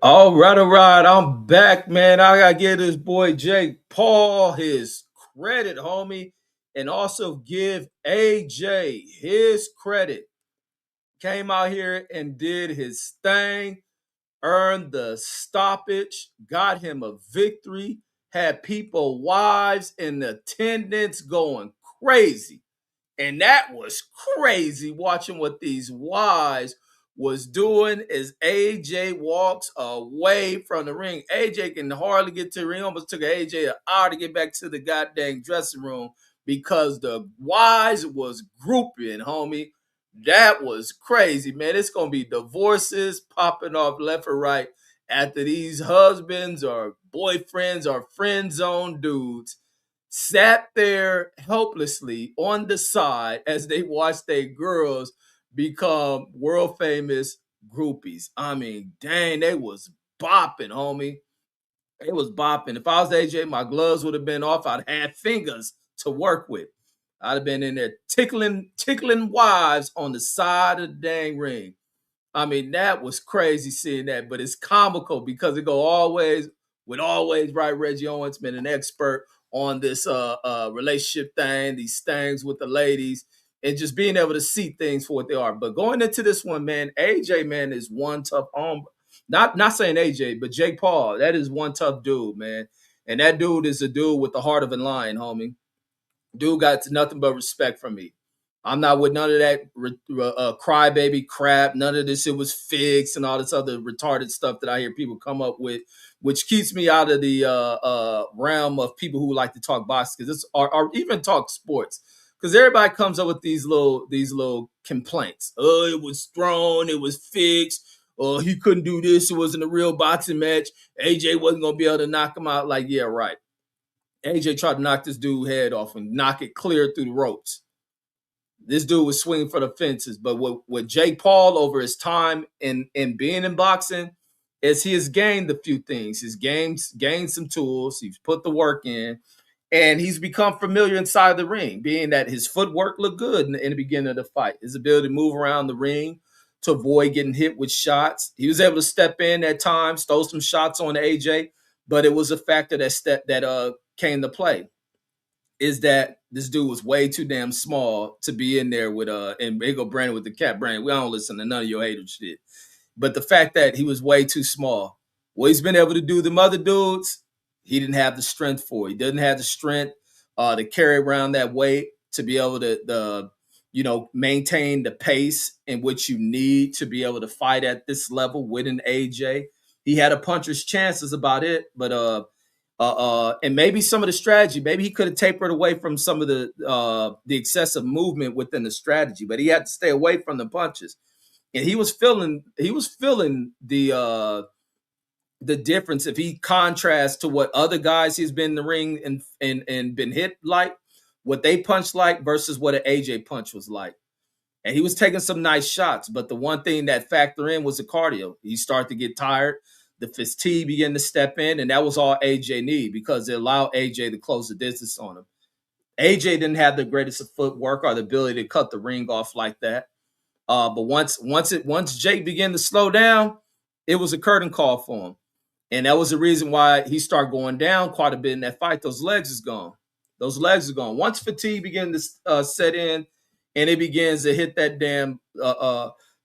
All right. I'm back, man. I gotta give this boy Jake Paul his credit, homie, and also give AJ his credit. Came out here and did his thing, earned the stoppage, got him a victory, had people, wives in attendance going crazy. And that was crazy watching what these wives was doing as AJ walks away from the ring. AJ can hardly get to the ring. Almost took AJ an hour to get back to the goddamn dressing room because the wives was grouping, homie. That was crazy, man. It's gonna be divorces popping off left or right after these husbands or boyfriends or friend zone dudes sat there helplessly on the side as they watched their girls become world famous groupies. I mean, dang, they was bopping, homie. It was bopping. If I was AJ, my gloves would have been off. I'd had fingers to work with. I'd have been in there tickling wives on the side of the dang ring. I mean, that was crazy seeing that, but it's comical because it go always with always right. Reggie Owens been an expert on this relationship thing, these things with the ladies, and just being able to see things for what they are. But going into this one, man, AJ man is one tough home. Not saying AJ, but Jake Paul. That is one tough dude, man. And that dude is a dude with the heart of a lion, homie. Dude got nothing but respect from me. I'm not with none of that crybaby crap. None of this. It was fixed and all this other retarded stuff that I hear people come up with, which keeps me out of the realm of people who like to talk boxing because or even talk sports. Because everybody comes up with these little complaints. Oh, it was thrown. It was fixed. Oh, he couldn't do this. It wasn't a real boxing match. AJ wasn't gonna be able to knock him out. Like, yeah, right. AJ tried to knock this dude head off and knock it clear through the ropes. This dude was swinging for the fences. But with Jake Paul over his time in being in boxing, is he has gained a few things. He's gained some tools. He's put the work in, and he's become familiar inside the ring. Being that his footwork looked good in the beginning of the fight, his ability to move around the ring to avoid getting hit with shots. He was able to step in at times, throw some shots on AJ, but it was a factor that came to play is that this dude was way too damn small to be in there with and they go Brandon with the cat brain. We don't listen to none of your hater shit. But the fact that he was way too small, what he's been able to do them other dudes, he didn't have the strength for. He doesn't have the strength to carry around that weight to be able to maintain the pace in which you need to be able to fight at this level with an AJ. He had a puncher's chances about it, but and maybe some of the strategy, maybe he could have tapered away from some of the excessive movement within the strategy, but he had to stay away from the punches. And he was feeling the difference if he contrasts to what other guys he's been in the ring and been hit like, what they punch like versus what an AJ punch was like. And he was taking some nice shots, but the one thing that factored in was the cardio. He started to get tired. The fatigue began to step in, and that was all AJ needed because it allowed AJ to close the distance on him. AJ didn't have the greatest of footwork or the ability to cut the ring off like that. But once Jake began to slow down, it was a curtain call for him, and that was the reason why he started going down quite a bit in that fight. Those legs is gone. Those legs are gone. Once fatigue began to set in, and it begins to hit that damn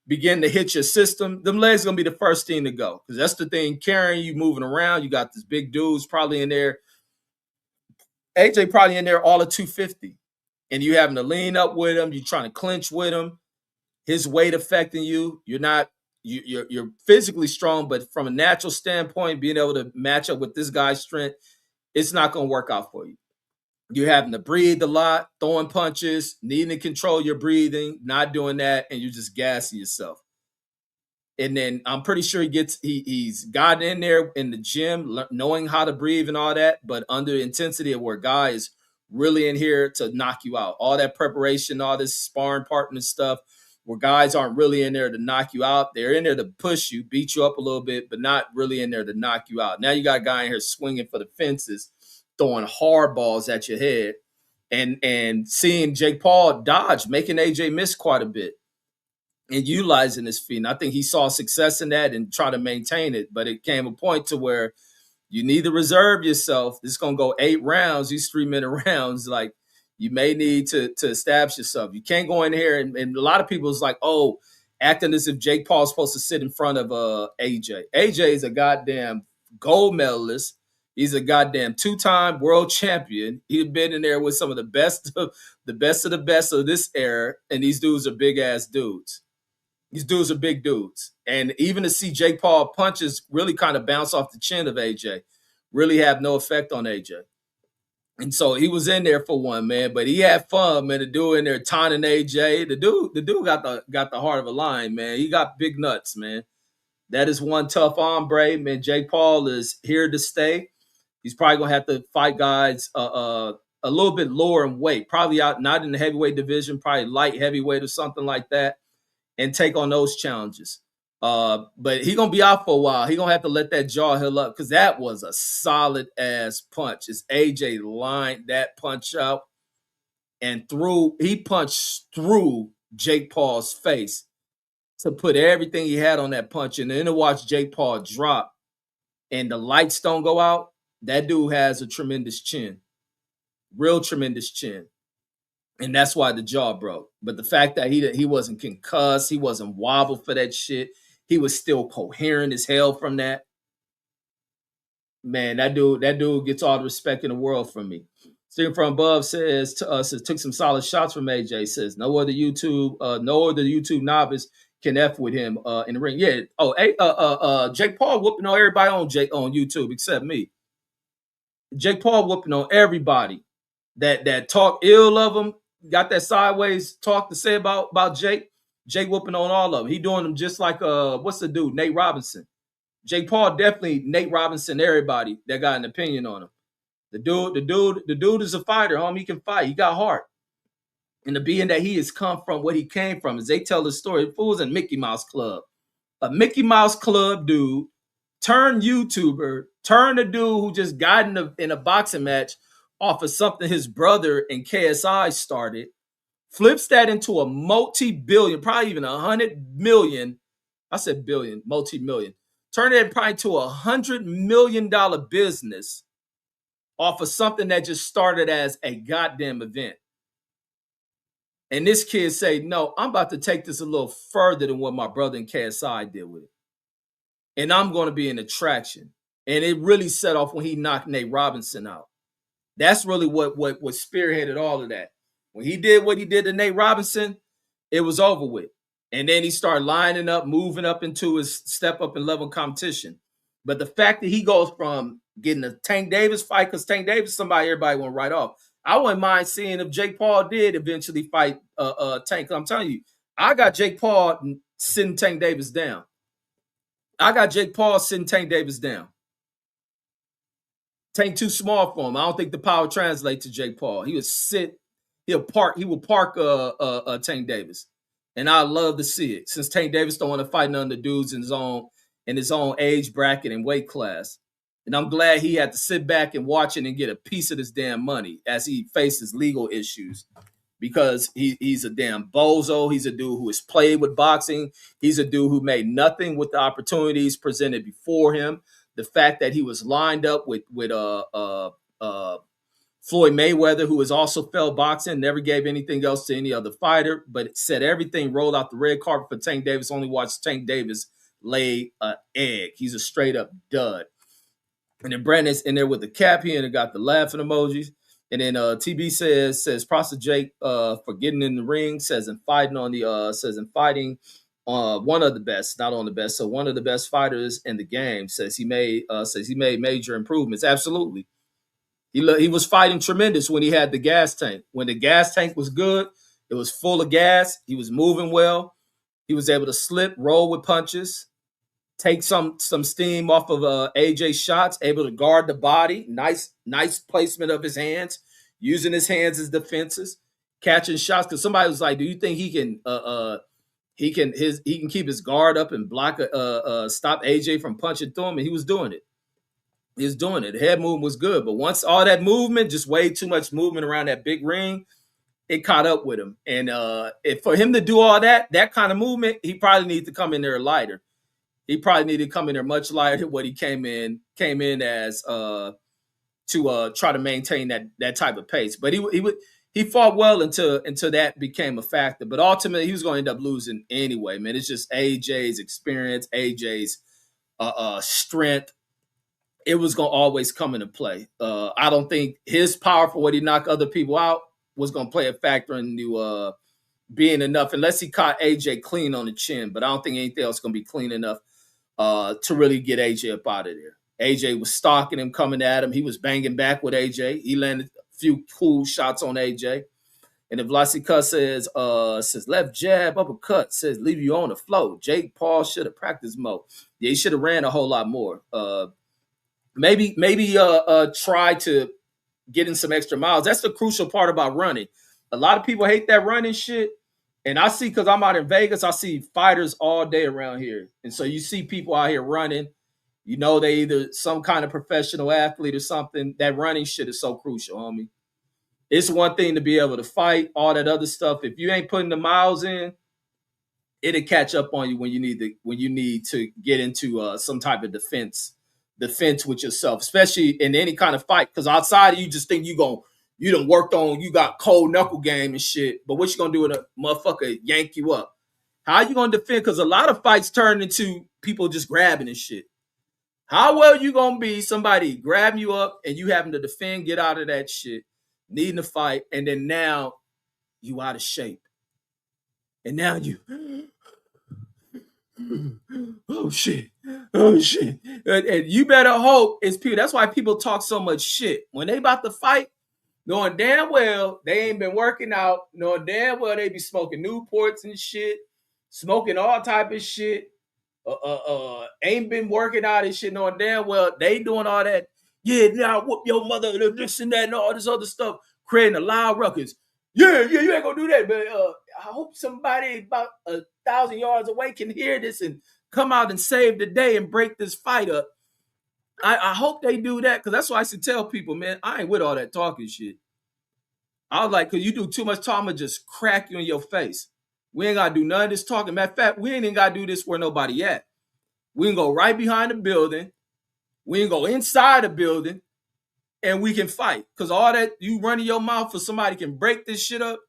begin to hit your system, them legs gonna be the first thing to go because that's the thing carrying you, moving around. You got this big dudes probably in there. AJ probably in there all of 250, and you having to lean up with him. You trying to clinch with him. His weight affecting you. You're not you're physically strong, but from a natural standpoint, being able to match up with this guy's strength, it's not going to work out for you. You're having to breathe a lot, throwing punches, needing to control your breathing, not doing that, and you're just gassing yourself. And then I'm pretty sure he's gotten in there in the gym, knowing how to breathe and all that, but under the intensity of where guys really in here to knock you out. All that preparation, all this sparring partner stuff, where guys aren't really in there to knock you out. They're in there to push you, beat you up a little bit, but not really in there to knock you out. Now you got a guy in here swinging for the fences, throwing hard balls at your head, and seeing Jake Paul dodge, making AJ miss quite a bit. and utilizing his feet. And I think he saw success in that and tried to maintain it. But it came a point to where you need to reserve yourself. It's gonna go 8 rounds, these 3-minute rounds. Like you may need to establish yourself. You can't go in here and a lot of people is like, oh, acting as if Jake Paul's supposed to sit in front of AJ. AJ is a goddamn gold medalist. He's a goddamn 2-time world champion. He's been in there with some of the best of the best of this era, and these dudes are big ass dudes. These dudes are big dudes. And even to see Jake Paul punches really kind of bounce off the chin of AJ, really have no effect on AJ. And so he was in there for one, man, but he had fun, man. The dude in there taunting AJ. The dude got the heart of a lion, man. He got big nuts, man. That is one tough hombre, man. Jake Paul is here to stay. He's probably gonna have to fight guys a little bit lower in weight, probably out not in the heavyweight division, probably light heavyweight or something like that, and take on those challenges. But he's gonna be out for a while. He's gonna have to let that jaw heal up because that was a solid ass punch. As AJ lined that punch out and he punched through Jake Paul's face to put everything he had on that punch. And then to watch Jake Paul drop and the lights don't go out, that dude has a tremendous chin, real tremendous chin. And that's why the jaw broke. But the fact that he wasn't concussed, he wasn't wobbled for that shit, he was still coherent as hell from that. Man, that dude gets all the respect in the world from me. Steven from above says to us, it took some solid shots from AJ. Says no other YouTube novice can F with him in the ring. Yeah. Oh, Jake Paul whooping on everybody on YouTube except me. Jake Paul whooping on everybody that talk ill of him, got that sideways talk to say about Jake. Jake whooping on all of them. He doing them just like what's the dude, Nate Robinson. Jake Paul definitely Nate Robinson. Everybody that got an opinion on him. The dude is a fighter, homie. He can fight. He got heart. And the being that he has come from, what he came from, as they tell the story, the fool's in Mickey Mouse Club, a Mickey Mouse Club dude, turned YouTuber, turned a dude who just got in a boxing match off of something his brother and KSI started, flips that into a multi-billion, probably even 100 million. I said billion, multi-million. Turn it probably to $100 million business off of something that just started as a goddamn event. And this kid say, no, I'm about to take this a little further than what my brother and KSI did with it. And I'm going to be an attraction. And it really set off when he knocked Nate Robinson out. That's really what spearheaded all of that. When he did what he did to Nate Robinson, it was over with. And then he started lining up, moving up into his step up in level competition. But the fact that he goes from getting a Tank Davis fight, because Tank Davis, everybody went right off. I wouldn't mind seeing if Jake Paul did eventually fight Tank. I'm telling you, I got Jake Paul sitting Tank Davis down. Tank Davis down. Tank too small for him. I don't think the power translates to Jake Paul. He will park Tank Davis. And I love to see it, since Tank Davis don't want to fight none of the dudes in his own age bracket and weight class. And I'm glad he had to sit back and watch it and get a piece of this damn money as he faces legal issues, because he's a damn bozo. He's a dude who has played with boxing. He's a dude who made nothing with the opportunities presented before him. The fact that he was lined up with Floyd Mayweather, who has also failed boxing, never gave anything else to any other fighter, but it said everything, rolled out the red carpet for Tank Davis. Only watched Tank Davis lay an egg. He's a straight up dud. And then Brandon's in there with the cap here and got the laughing emojis. And then TB says props to Jake for getting in the ring. Says in fighting one of the best, not on the best. So one of the best fighters in the game. Says he made major improvements. Absolutely. He was fighting tremendous when he had the gas tank. When the gas tank was good, it was full of gas. He was moving well. He was able to slip, roll with punches, take some steam off of AJ's shots, able to guard the body. Nice placement of his hands, using his hands as defenses, catching shots. Because somebody was like, "Do you think he can keep his guard up and block stop AJ from punching through him?" And he was doing it. The head movement was good, but once all that movement, just way too much movement around that big ring, it caught up with him. And for him to do all that kind of movement, he probably needs to come in there lighter. He probably needed to come in there much lighter than what he came in as to try to maintain that type of pace. But he fought well until that became a factor. But ultimately, he was going to end up losing anyway. Man, it's just AJ's experience, AJ's strength. It was going to always come into play. I don't think his power for what he knocked other people out was going to play a factor into being enough, unless he caught AJ clean on the chin. But I don't think anything else is going to be clean enough to really get AJ up out of there. AJ was stalking him, coming at him. He was banging back with AJ. He landed a few cool shots on AJ. And if Vlasicka says left jab, uppercut, says leave you on the floor. Jake Paul should have practiced more. Yeah, he should have ran a whole lot more. Maybe try to get in some extra miles. That's the crucial part about running. A lot of people hate that running shit. And I see, because I'm out in Vegas, I see fighters all day around here. And so you see people out here running. You know, they either some kind of professional athlete or something. That running shit is so crucial, homie. It's one thing to be able to fight, all that other stuff. If you ain't putting the miles in, it'll catch up on you when you need to get into some type of defense with yourself, especially in any kind of fight. Because outside of you just think you done worked on, you got cold knuckle game and shit. But what you gonna do when a motherfucker yank you up? How you gonna defend? Because a lot of fights turn into people just grabbing and shit. How well you gonna be somebody grabbing you up and you having to defend, get out of that shit, needing to fight, and then now you out of shape. And now you oh shit. And you better hope it's people. That's why people talk so much shit. When they about to fight, knowing damn well they ain't been working out, knowing damn well they be smoking Newports and shit, smoking all type of shit. Ain't been working out and shit, knowing damn well they doing all that. Yeah, now whoop your mother, this and that, and all this other stuff, creating a loud ruckus. Yeah, you ain't gonna do that, but I hope somebody about 1,000 yards away can hear this and come out and save the day and break this fight up. I hope they do that, because that's why I used to tell people, man, I ain't with all that talking shit. I was like, because you do too much talking, I'm gonna just crack you in your face. We ain't gotta do none of this talking. Matter of fact, we ain't even gotta do this where nobody at. We can go right behind the building. We can go inside the building, and we can fight. Because all that you running your mouth for somebody can break this shit up,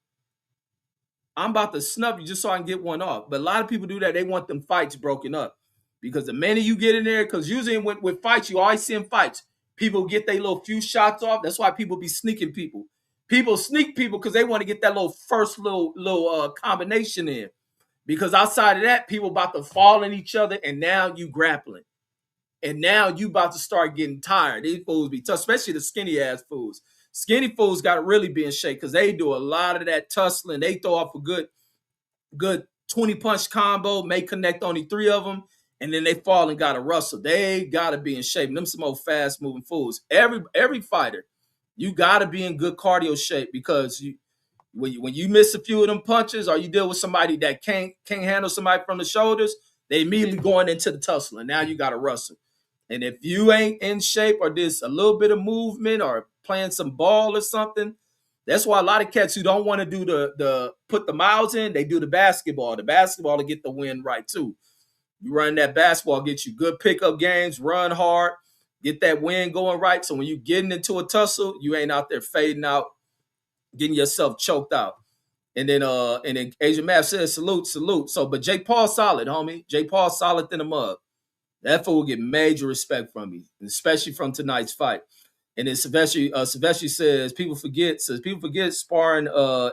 I'm about to snub you just so I can get one off. But a lot of people do that. They want them fights broken up. Because the minute you get in there, because usually with fights, you always see in fights, people get their little few shots off. That's why people be sneaking people. People sneak people because they want to get that first little combination in. Because outside of that, people about to fall in each other, and now you grappling. And now you about to start getting tired. These fools be tough, especially the skinny ass fools. Skinny fools got to really be in shape because they do a lot of that tussling. They throw off a good 20 punch combo, may connect only 3 of them, and then they fall and got to wrestle. They got to be in shape. And them some old fast moving fools. Every fighter, you got to be in good cardio shape, because when you miss a few of them punches, or you deal with somebody that can't handle somebody from the shoulders, they immediately going into the tussle, and now you got to wrestle. And if you ain't in shape, or there's a little bit of movement, or playing some ball or something, that's why a lot of cats who don't want to do the put the miles in, they do the basketball. The basketball to get the win right too. You run that basketball, get you good pickup games, run hard, get that win going right. So when you getting into a tussle, you ain't out there fading out, getting yourself choked out. And then Asian Math says salute. So, but Jake Paul solid, homie. Jake Paul solid than a mug. That fool will get major respect from me, especially from tonight's fight. And then Silvestri says people forget sparring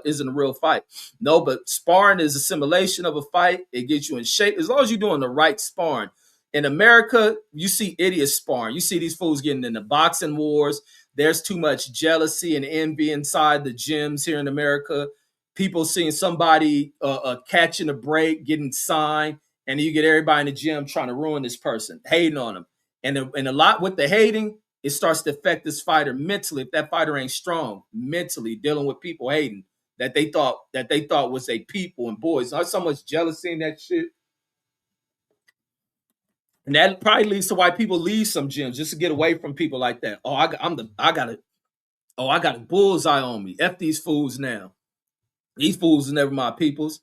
isn't a real fight. No, but sparring is a simulation of a fight. It gets you in shape as long as you're doing the right sparring. In America, you see idiots sparring. You see these fools getting into boxing wars. There's too much jealousy and envy inside the gyms here in America. People seeing somebody catching a break, getting signed, and you get everybody in the gym trying to ruin this person, hating on them. And a lot with the hating, it starts to affect this fighter mentally. If that fighter ain't strong mentally, dealing with people hating that they thought was a people and boys. There's so much jealousy in that shit. And that probably leads to why people leave some gyms, just to get away from people like that. I got a bullseye on me. F these fools now. These fools are never my peoples.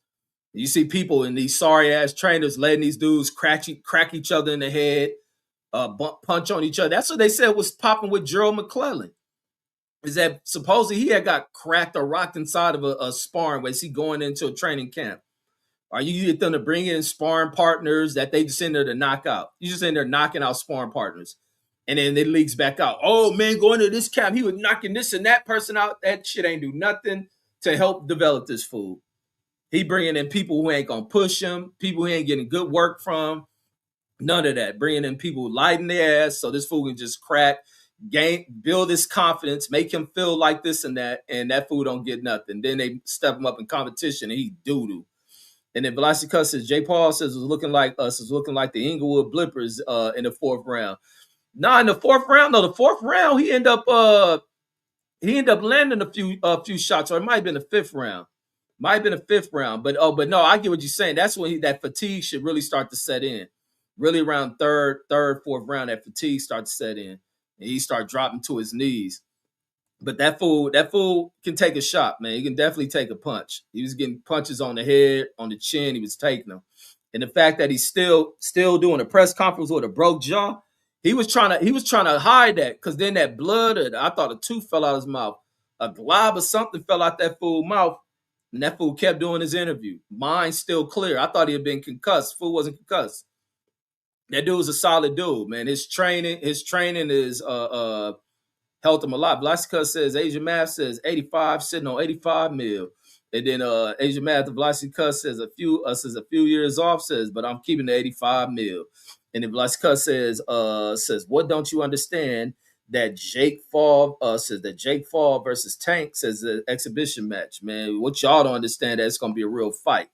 You see people in these sorry ass trainers letting these dudes crack each other in the head, punch on each other. That's what they said was popping with Gerald McClellan. Is that supposedly he had got cracked or rocked inside of a sparring as he going into a training camp. Are you get them to bring in sparring partners that they just in there to knock out? You just in there knocking out sparring partners. And then it leaks back out. Oh man, going to this camp, he was knocking this and that person out. That shit ain't do nothing to help develop this fool. He bringing in people who ain't gonna push him, people who ain't getting good work from. None of that. Bringing in people lighting their ass so this fool can just crack, build his confidence, make him feel like this and that fool don't get nothing. Then they step him up in competition and he doo doo. And then Velasquez says, Jay Paul says, was looking like us, is looking like the Inglewood Blippers in the fourth round. Nah, in the fourth round, he ended up landing a few shots, or it might have been the fifth round. Might have been a fifth round, but no, I get what you're saying. That's when that fatigue should really start to set in. Really around third, fourth round, that fatigue starts to set in, and he start dropping to his knees. But that fool can take a shot, man. He can definitely take a punch. He was getting punches on the head, on the chin. He was taking them, and the fact that he's still doing a press conference with a broke jaw, he was trying to hide that because then that blood, I thought a tooth fell out of his mouth, a glob or something fell out that fool's mouth. And that fool kept doing his interview. Mind still clear. I thought he had been concussed. Fool wasn't concussed. That dude was a solid dude, man. His training is helped him a lot. Velasquez says Asian Math says 85, sitting on 85 mil. And then Asian Math Velasquez says a few years off, says, but I'm keeping the 85 mil. And then Velasquez says what don't you understand? That Jake Paul versus Tank says the exhibition match, man. What y'all don't understand that it's gonna be a real fight.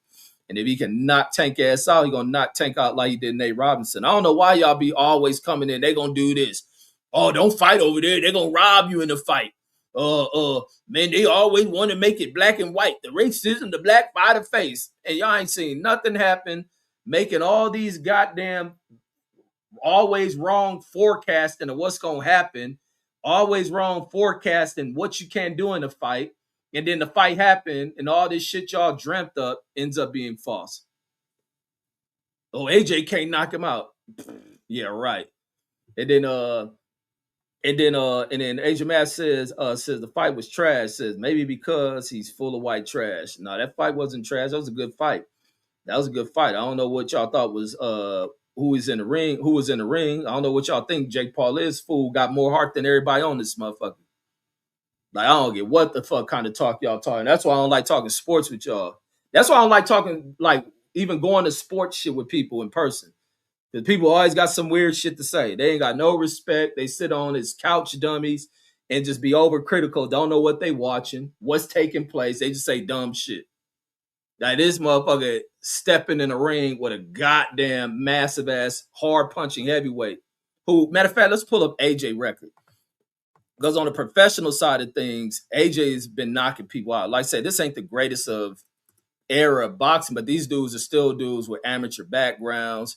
And if he can knock Tank ass out, he's gonna knock Tank out like he did Nate Robinson. I don't know why y'all be always coming in. They gonna do this. Oh, don't fight over there. They're gonna rob you in the fight. Man, they always want to make it black and white. The racism, the black by the face. And y'all ain't seen nothing happen, making all these goddamn always wrong forecasting of what's gonna happen, always wrong forecasting what you can do in a fight, and then the fight happened, and all this shit y'all dreamt up ends up being false. Oh, AJ can't knock him out. Yeah, right. And then Asian Matt says the fight was trash. Says maybe because he's full of white trash. No, that fight wasn't trash. That was a good fight. I don't know what y'all thought was who was in the ring. I don't know what y'all think Jake Paul is. Fool got more heart than everybody on this motherfucker. Like, I don't get what the fuck kind of talk y'all talking. That's why I don't like talking sports with y'all. That's why I don't like talking, like, even going to sports shit with people in person. Because people always got some weird shit to say. They ain't got no respect. They sit on his couch dummies and just be overcritical. Don't know what they watching, what's taking place. They just say dumb shit. Like this motherfucker stepping in the ring with a goddamn massive ass hard punching heavyweight. Who, matter of fact, let's pull up AJ record. Because on the professional side of things, AJ has been knocking people out. Like I said, this ain't the greatest of era of boxing, but these dudes are still dudes with amateur backgrounds.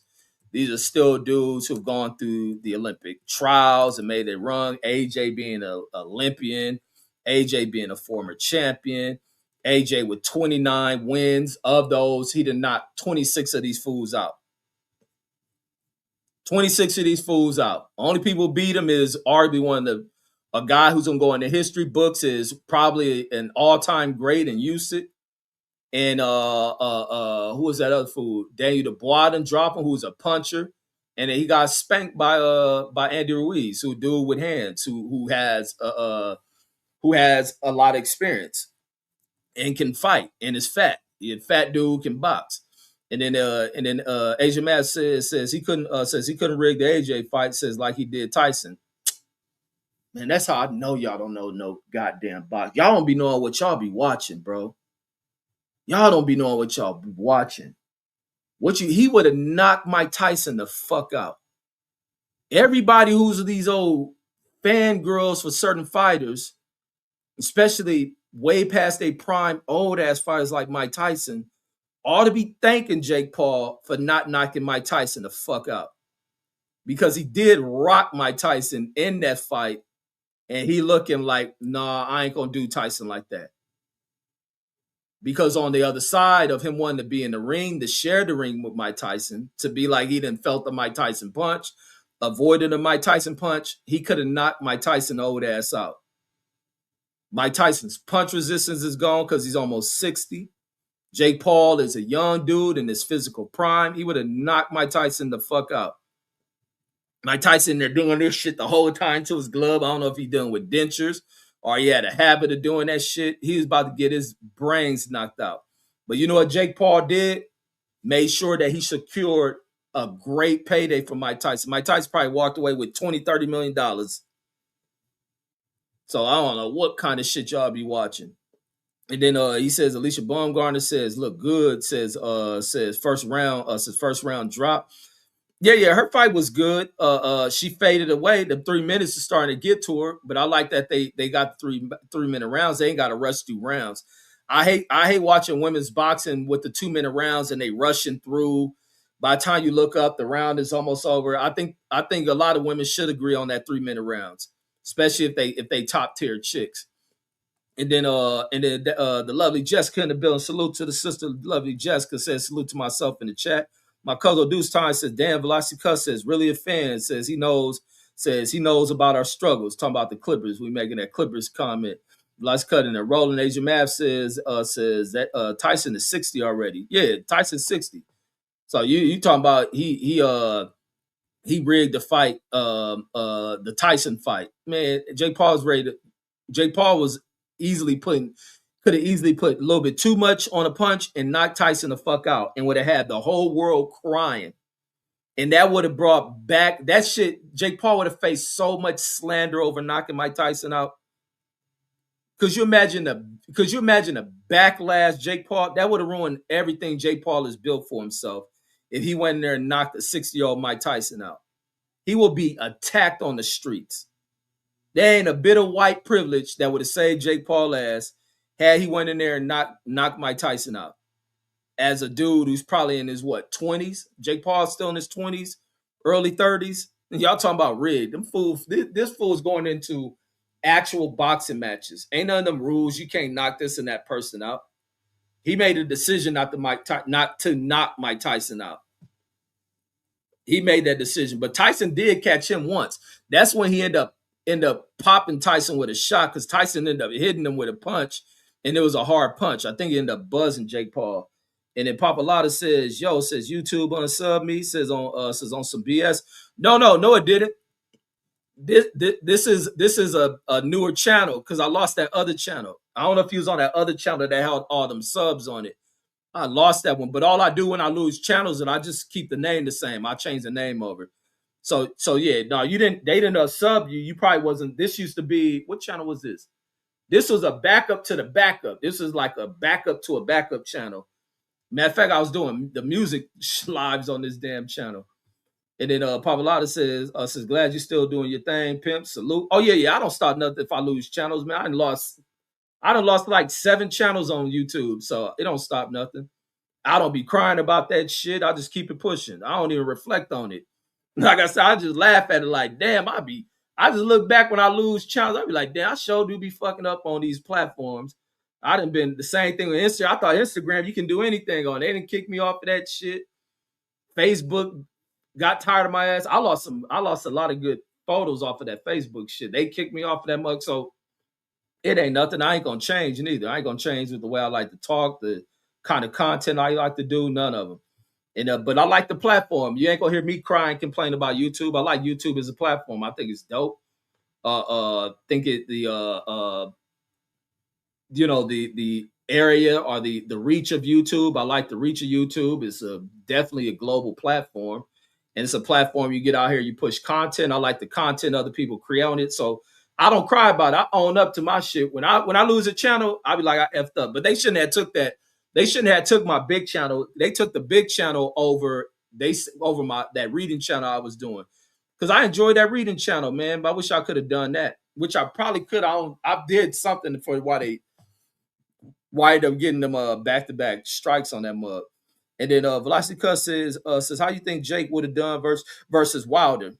These are still dudes who've gone through the Olympic trials and made it run. AJ being an Olympian, AJ being a former champion, AJ with 29 wins. Of those, he did knock 26 of these fools out. 26 of these fools out. Only people beat him is arguably a guy who's going to go in the history books is probably an all-time great in Usyk. And who was that other fool? Daniel Dubois didn't drop him, who's a puncher. And then he got spanked by Andy Ruiz, who dude with hands, who has a lot of experience and can fight and is fat. He a fat dude, can box. And then Asian Matt says he couldn't rig the AJ fight, says like he did Tyson. Man, that's how I know y'all don't know no goddamn box. Y'all don't be knowing what y'all be watching, bro. Y'all don't be knowing what y'all be watching. He would have knocked Mike Tyson the fuck out. Everybody who's these old fangirls for certain fighters, especially way past their prime, old ass fighters like Mike Tyson, ought to be thanking Jake Paul for not knocking Mike Tyson the fuck out. Because he did rock Mike Tyson in that fight, and he looking like, nah, I ain't gonna do Tyson like that. because on the other side of him wanting to be in the ring, to share the ring with Mike Tyson, to be like he didn't felt the Mike Tyson punch, avoided the Mike Tyson punch, he could have knocked Mike Tyson old ass out. Mike Tyson's punch resistance is gone because he's almost 60. Jake Paul is a young dude in his physical prime. He would have knocked Mike Tyson the fuck out. Mike Tyson, they're doing this shit the whole time to his glove. I don't know if he's dealing with dentures or he had a habit of doing that shit. He was about to get his brains knocked out. But you know what Jake Paul did? Made sure that he secured a great payday from Mike Tyson. Mike Tyson probably walked away with $20-30 million. So I don't know what kind of shit y'all be watching. And then he says Alicia Baumgartner says look good, says first round drop. Yeah, her fight was good. She faded away. The 3 minutes is starting to get to her, but I like that they got 3-minute rounds. They ain't got to rush through rounds. I hate watching women's boxing with the 2-minute rounds and they rushing through. By the time you look up, the round is almost over. I think a lot of women should agree on that 3-minute rounds, especially if they top tier chicks. And then the lovely Jessica in the building. Salute to the sister, lovely Jessica, says salute to myself in the chat. My cousin Deuce Time says, damn, Velocity Cuss says, really a fan, says he knows about our struggles. Talking about the Clippers. We making that Clippers comment. Velocity Cutting and Rolling Asia Mav says that Tyson is 60 already. Yeah, Tyson's 60. So you talking about he rigged the fight, the Tyson fight. Man, Jake Paul was could have easily put a little bit too much on a punch and knocked Tyson the fuck out and would have had the whole world crying. And that would have brought back that shit. Jake Paul would have faced so much slander over knocking Mike Tyson out. Could you imagine a backlash, Jake Paul? That would have ruined everything Jake Paul has built for himself if he went in there and knocked a 60-year-old Mike Tyson out. He will be attacked on the streets. There ain't a bit of white privilege that would have saved Jake Paul ass had he went in there and knocked Mike Tyson out. As a dude who's probably in his 20s. Jake Paul's still in his 20s, early 30s. And y'all talking about rigged. This fool is going into actual boxing matches. Ain't none of them rules. You can't knock this and that person out. He made a decision not to knock Mike Tyson out. He made that decision. But Tyson did catch him once. That's when he ended up popping Tyson with a shot because Tyson ended up hitting him with a punch, and it was a hard punch. I think he ended up buzzing Jake Paul. And then Papalata says, says YouTube on a sub me, says on some BS. No, it didn't. This is a newer channel because I lost that other channel. I don't know if he was on that other channel that had all them subs on it. I lost that one. But all I do when I lose channels is I just keep the name the same. I change the name over. So yeah, no, they didn't sub you. You probably wasn't. This used to be, what channel was this? This was a backup to the backup. This is like a backup to a backup channel. Matter of fact, I was doing the music lives on this damn channel. And then Pavolata says, glad you're still doing your thing, pimp. Salute. Oh, yeah. I don't start nothing if I lose channels, man. I done lost like 7 channels on YouTube, so it don't stop nothing. I don't be crying about that shit. I just keep it pushing. I don't even reflect on it. Like I said, I just laugh at it like, damn, I just look back when I lose channels. I be like, damn, I sure do be fucking up on these platforms. I done been the same thing with Instagram. I thought Instagram, you can do anything on. They didn't kick me off of that shit. Facebook got tired of my ass. I lost a lot of good photos off of that Facebook shit. They kicked me off of that mug. So it ain't nothing. I ain't gonna change neither. I ain't gonna change with the way I like to talk, the kind of content I like to do, none of them. And but I like the platform. You ain't gonna hear me cry and complain about YouTube. I like YouTube as a platform. I think it's dope. Think it the area or the reach of YouTube. I like the reach of YouTube. It's definitely a global platform, and it's a platform you get out here, you push content. I like the content other people create on it, so I don't cry about it. I own up to my shit. When I lose a channel, I be like, I effed up. But they shouldn't have took that. They shouldn't have took my big channel. They took the big channel over that reading channel I was doing, because I enjoyed that reading channel, man. But I wish I could have done that, which I probably could. I did something for why they're getting them back-to-back strikes on that mug. And then Velocity Cuss says how you think Jake would have done versus Wilder?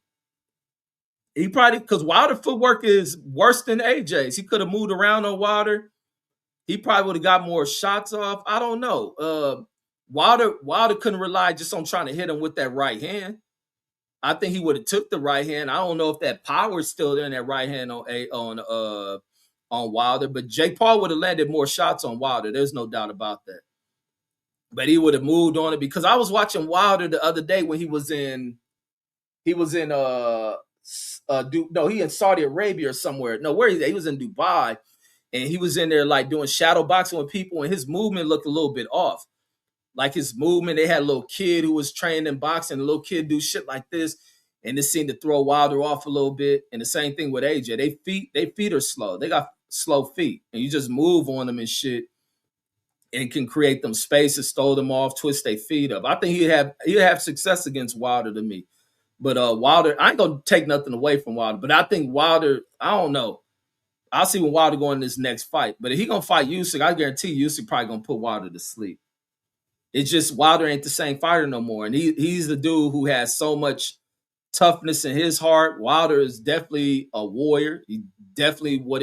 He probably, because Wilder footwork is worse than AJ's. He could have moved around on Wilder. he probably would have got more shots off. I don't know. Wilder couldn't rely just on trying to hit him with that right hand. I think he would have took the right hand. I don't know if that power is still there in that right hand on Wilder, but Jake Paul would have landed more shots on Wilder. There's no doubt about that. But he would have moved on it, because I was watching Wilder the other day when he was in he in Saudi Arabia or somewhere. No, where he was in Dubai, and he was in there like doing shadow boxing with people, and his movement looked a little bit off. Like his movement, they had a little kid who was trained in boxing. The little kid do shit like this, and it seemed to throw Wilder off a little bit. And the same thing with AJ. They feet are slow. They got slow feet, and you just move on them and shit, and can create them spaces, throw them off, twist their feet up. I think he'd have success against Wilder to me. But Wilder, I ain't gonna take nothing away from Wilder, but I think Wilder, I don't know. I'll see when Wilder go in this next fight. But if he gonna fight Usyk, I guarantee Usyk probably gonna put Wilder to sleep. It's just Wilder ain't the same fighter no more. And he's the dude who has so much toughness in his heart. Wilder is definitely a warrior. He definitely what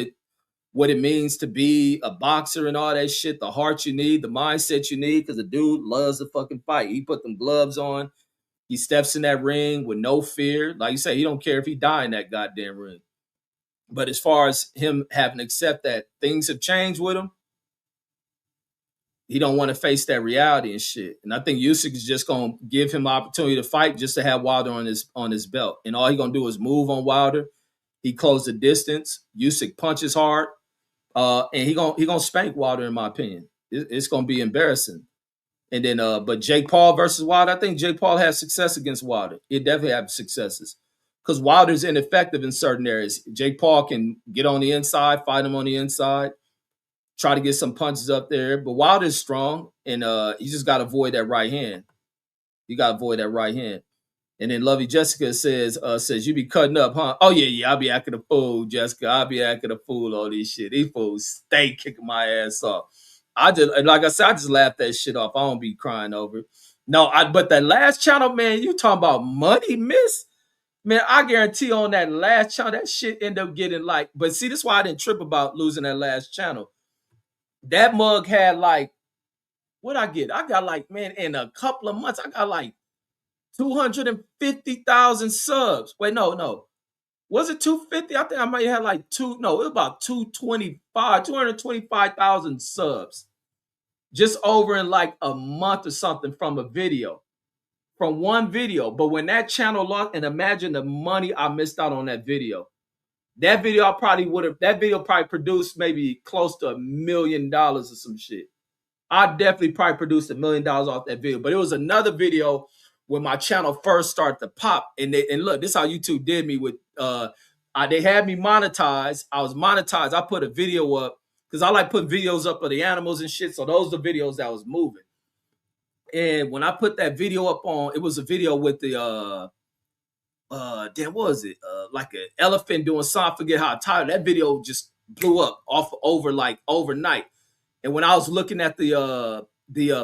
it means to be a boxer and all that shit, the heart you need, the mindset you need, because the dude loves to fucking fight. He put them gloves on. He steps in that ring with no fear. Like you say, he don't care if he die in that goddamn ring. But as far as him having to accept that things have changed with him, he don't want to face that reality and shit. And I think Usyk is just gonna give him opportunity to fight just to have Wilder on his belt. And all he gonna do is move on Wilder. He closed the distance. Usyk punches hard, and he gonna spank Wilder, in my opinion. It's gonna be embarrassing. And then, but Jake Paul versus Wilder, I think Jake Paul has success against Wilder. He definitely have successes, because Wilder's ineffective in certain areas. Jake Paul can get on the inside, fight him on the inside, try to get some punches up there. But Wilder's strong, and you just got to avoid that right hand. You got to avoid that right hand. And then Lovey Jessica says, you be cutting up, huh? Oh, yeah, I'll be acting a fool, Jessica. I'll be acting a fool, all these shit. These fools stay kicking my ass off. Like I said, I just laugh that shit off. I don't be crying over it. No, but that last channel, man, you talking about money, miss? Man, I guarantee on that last channel, that shit end up getting like, but see, this is why I didn't trip about losing that last channel. That mug had like, what I get? I got like, man, in a couple of months, I got like 250,000 subs. Wait, no. Was it 250? I think I might have like it was about 225,000 subs. Just over in like a month or something from one video. But when that channel lost, and imagine the money I missed out on that video. That video probably produced maybe close to $1 million or some shit. I definitely probably produced $1 million off that video. But it was another video when my channel first started to pop. And look, this is how YouTube did me with they had me monetized. I was monetized. I put a video up because I like putting videos up of the animals and shit. So those are the videos that was moving. And when I put that video up on, it was a video with the what was it? Like an elephant doing something. I forget how tired. That video just blew up overnight. And when I was looking at the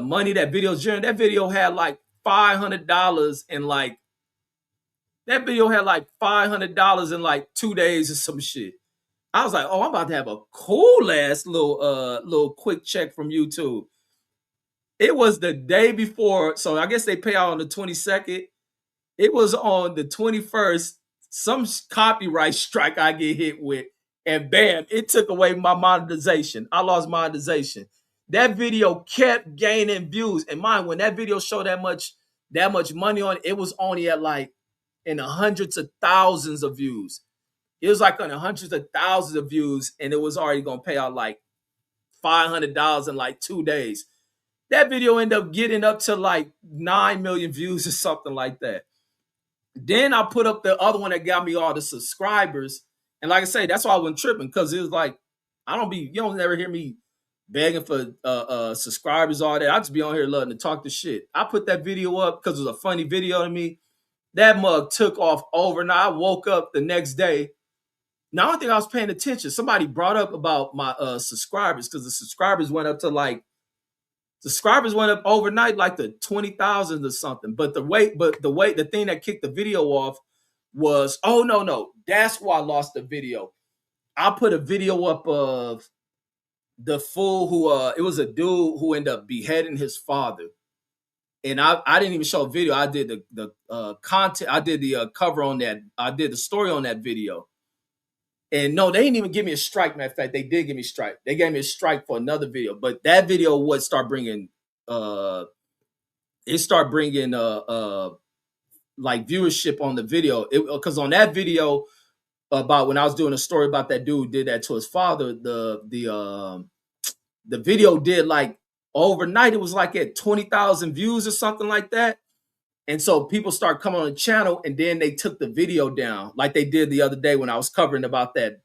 money that video's generated, that video had like $500 and like that video had like $500 in like 2 days or some shit. I was like, oh, I'm about to have a cool ass little quick check from YouTube. It was the day before, so I guess they pay out on the 22nd. It was on the 21st, some copyright strike I get hit with, and bam, it took away my monetization. I lost monetization. That video kept gaining views. And mind, when that video showed that much money on it, it was only at like in the hundreds of thousands of views. It was like on the hundreds of thousands of views, and it was already gonna pay out like $500 in like 2 days. That video ended up getting up to like 9 million views or something like that. Then I put up the other one that got me all the subscribers. And like I say, that's why I wasn't tripping, because it was like, you don't never hear me begging for subscribers, all that. I just be on here loving to talk the shit. I put that video up because it was a funny video to me. That mug took off overnight. I woke up the next day. Now, I don't think I was paying attention. Somebody brought up about my subscribers, because the subscribers went up overnight like the 20,000 or something. But the thing that kicked the video off was, oh no, that's why I lost the video. I put a video up of the fool who it was a dude who ended up beheading his father. And I didn't even show a video. I did the content. I did the cover on that. I did the story on that video. And no, they didn't even give me a strike. Matter of fact, they did give me a strike. They gave me a strike for another video, but that video would start bringing it started bringing like viewership on the video. Because on that video about when I was doing a story about that dude who did that to his father, the video did like overnight. It was like at 20,000 views or something like that. And so people start coming on the channel, and then they took the video down, like they did the other day when I was covering about that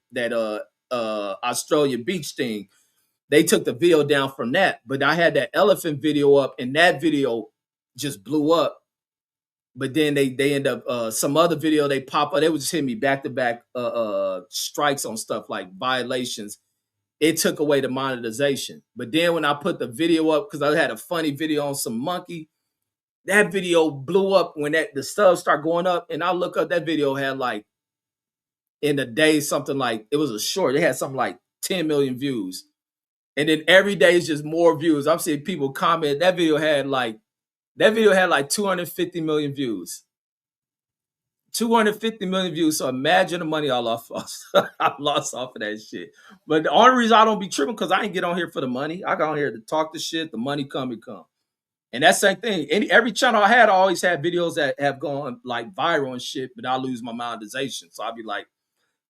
Australia beach thing. They took the video down from that, but I had that elephant video up, and that video just blew up. But then they end up some other video they pop up. They would just hit me back to back strikes on stuff like violations. It took away the monetization. But then when I put the video up, because I had a funny video on some monkey, that video blew up when the stubs start going up. And I look up, that video had like in a day something like, it was a short, it had something like 10 million views. And then every day is just more views. I'm seeing people comment. That video had like 250 million views. 250 million views. So imagine the money I lost. I lost off of that shit. But the only reason I don't be tripping because I ain't get on here for the money. I got on here to talk the shit. The money come and come. And that same thing. Every channel I always had videos that have gone like viral and shit, but I lose my monetization. So I'll be like,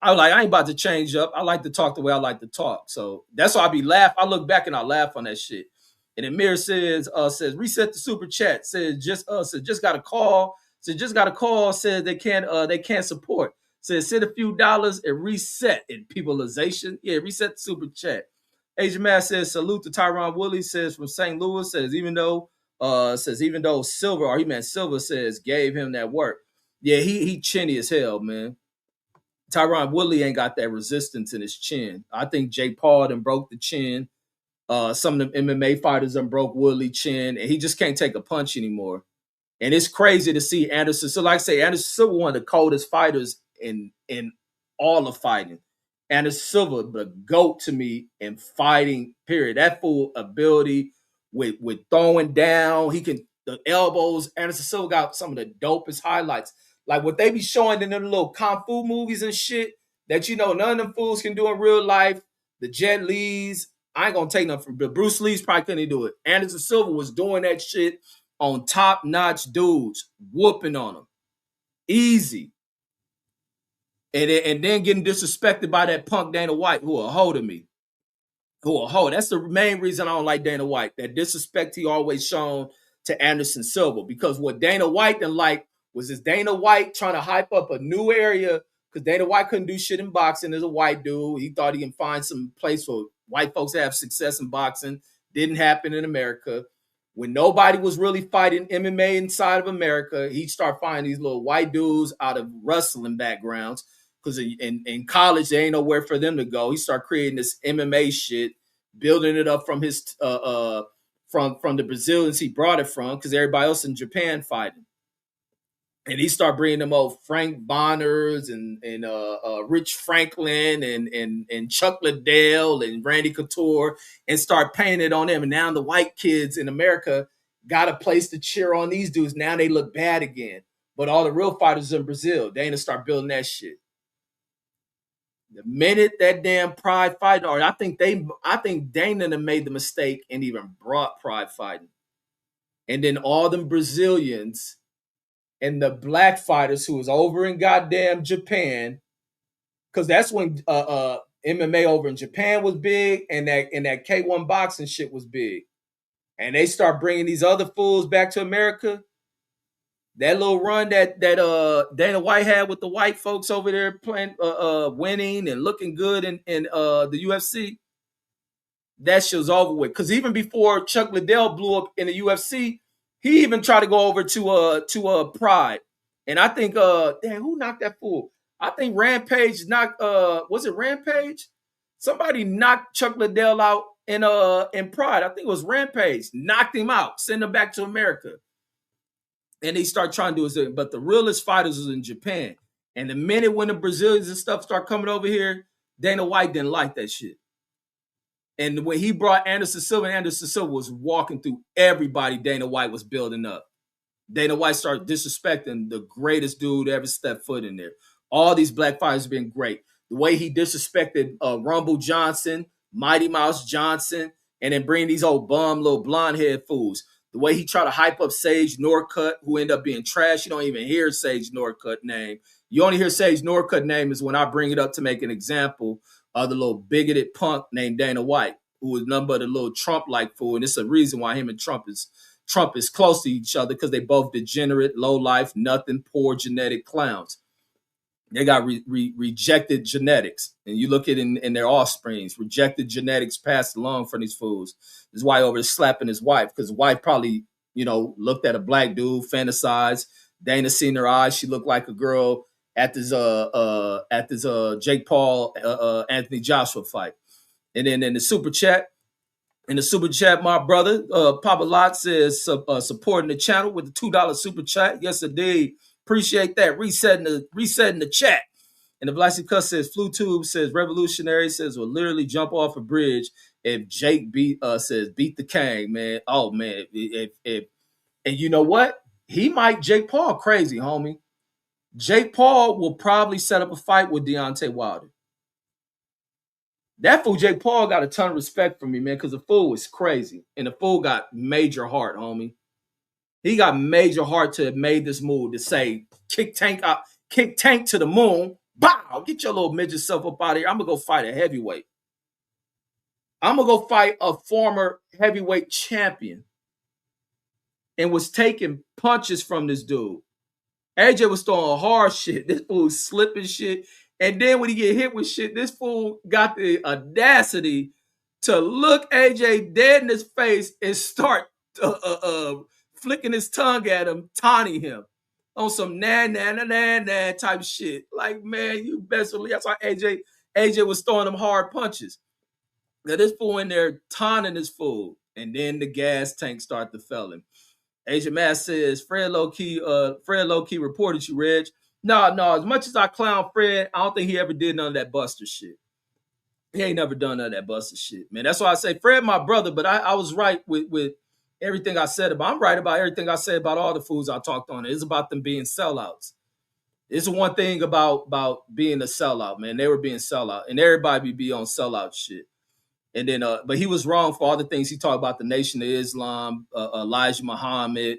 I ain't about to change up. I like to talk the way I like to talk. So that's why I be laugh. I look back and I laugh on that shit. And Amir says reset the super chat. Says just got a call. Says just got a call. Says they can't support. Says send a few dollars and reset in peopleization. Yeah, reset the super chat. Asian Man says salute to Tyron Woodley. Says from St. Louis. Says even though Silver, or he meant Silver, says gave him that work. Yeah, he chinny as hell, man. Tyron Woodley ain't got that resistance in his chin. I think Jake Paul done broke the chin. Some of them MMA fighters done broke Woodley chin, and he just can't take a punch anymore. And it's crazy to see Anderson. So, like I say, Anderson Silva, one of the coldest fighters in all of fighting. Anderson Silva, the GOAT to me in fighting, period. That full ability with throwing down, the elbows. Anderson Silva got some of the dopest highlights. Like what they be showing in them little kung fu movies and shit that none of them fools can do in real life. The Jet Lees, I ain't gonna take nothing from, but Bruce Lee's probably couldn't do it. Anderson Silva was doing that shit on top-notch dudes, whooping on them. Easy. And then getting disrespected by that punk Dana White, who a hoe to me. Who a hoe. That's the main reason I don't like Dana White. That disrespect he always shown to Anderson Silva. Because what Dana White didn't like was this Dana White trying to hype up a new area, because Dana White couldn't do shit in boxing as a white dude. He thought he can find some place for white folks to have success in boxing. Didn't happen in America. When nobody was really fighting MMA inside of America, he'd start finding these little white dudes out of wrestling backgrounds, because in college, there ain't nowhere for them to go. He started creating this MMA shit, building it up from his from the Brazilians he brought it from, because everybody else in Japan fighting. And he started bringing them old Frank Bonners and Rich Franklin and Chuck Liddell and Randy Couture, and start painting it on them. And now the white kids in America got a place to cheer on these dudes. Now they look bad again. But all the real fighters in Brazil, they ain't to start building that shit. The minute that damn Pride fighting, or I think Dana made the mistake and even brought Pride fighting. And then all them Brazilians and the black fighters who was over in goddamn Japan, because that's when MMA over in Japan was big, and that K1 boxing shit was big. And they start bringing these other fools back to America. That little run that Dana White had with the white folks over there playing, winning and looking good in the UFC, that shit was over with. Because even before Chuck Liddell blew up in the UFC, he even tried to go over to Pride. And I think damn, who knocked that fool? I think Rampage knocked was it Rampage? Somebody knocked Chuck Liddell out in Pride. I think it was Rampage. Knocked him out, sent him back to America. And they start trying to do it. But the realest fighters was in Japan. And the minute when the Brazilians and stuff start coming over here, Dana White didn't like that shit. And when he brought Anderson Silva was walking through everybody Dana White was building up. Dana White started disrespecting the greatest dude ever stepped foot in there. All these black fighters have been great. The way he disrespected Rumble Johnson, Mighty Mouse Johnson, and then bring these old bum little blonde head fools. The way he tried to hype up Sage Northcutt, who ended up being trash. You don't even hear Sage Northcutt name. You only hear Sage Northcutt name is when I bring it up to make an example of the little bigoted punk named Dana White, who was none but a little Trump-like fool. And it's a reason why him and Trump is close to each other, because they both degenerate, low life, nothing, poor genetic clowns. They got rejected genetics, and you look at it in their offsprings, rejected genetics passed along from these fools. This is why over slapping his wife, because the wife probably, looked at a black dude, fantasized. Dana seen her eyes; she looked like a girl at this Jake Paul Anthony Joshua fight. And then in the super chat, my brother Papa Lot says supporting the channel with the $2 super chat. Yes, indeed. Appreciate that. Resetting the chat. And the Vlasic Cuss says, FluTube says, revolutionary says, will literally jump off a bridge if Jake beat the Kang, man. Oh, man. And you know what? He might Jake Paul crazy, homie. Jake Paul will probably set up a fight with Deontay Wilder. That fool Jake Paul got a ton of respect from me, man, because the fool is crazy. And the fool got major heart, homie. He got major heart to have made this move to say, kick Tank to the moon. Bow! Get your little midget self up out of here. I'm going to go fight a heavyweight. I'm going to go fight a former heavyweight champion. And was taking punches from this dude. AJ was throwing hard shit. This fool was slipping shit. And then when he get hit with shit, this fool got the audacity to look AJ dead in his face and start flicking his tongue at him, taunting him on some na type shit. Like, man, you best believe that's why AJ was throwing them hard punches. Now this fool in there taunting this fool, and then the gas tank started to fill him. Agent Mass says Fred low key reported you, Reg. No, as much as I clown Fred, I don't think he ever did none of that Buster shit. He ain't never done none of that Buster shit, man. That's why I say Fred my brother, but I was right with everything I said about. I'm right about everything I said about all the fools I talked on. It's about them being sellouts. It's one thing about being a sellout, man. They were being sellout, and everybody be on sellout shit. And then, but he was wrong for all the things he talked about, the Nation of Islam, Elijah Muhammad,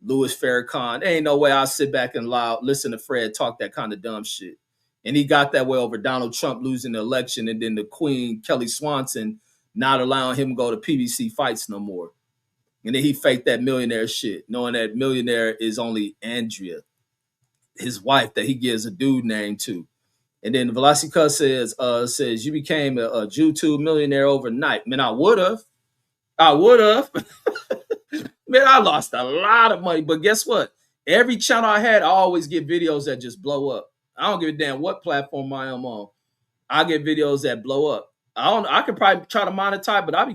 Louis Farrakhan. There ain't no way I'll sit back and listen to Fred talk that kind of dumb shit. And he got that way over Donald Trump losing the election, and then the Queen, Kelly Swanson, not allowing him to go to PBC fights no more. And then he faked that millionaire shit, knowing that millionaire is only Andrea, his wife that he gives a dude name to. And then Velocica says you became a YouTube millionaire overnight. Man, I would have. Man, I lost a lot of money. But guess what? Every channel I had, I always get videos that just blow up. I don't give a damn what platform I am on. I get videos that blow up. I could probably try to monetize, but I be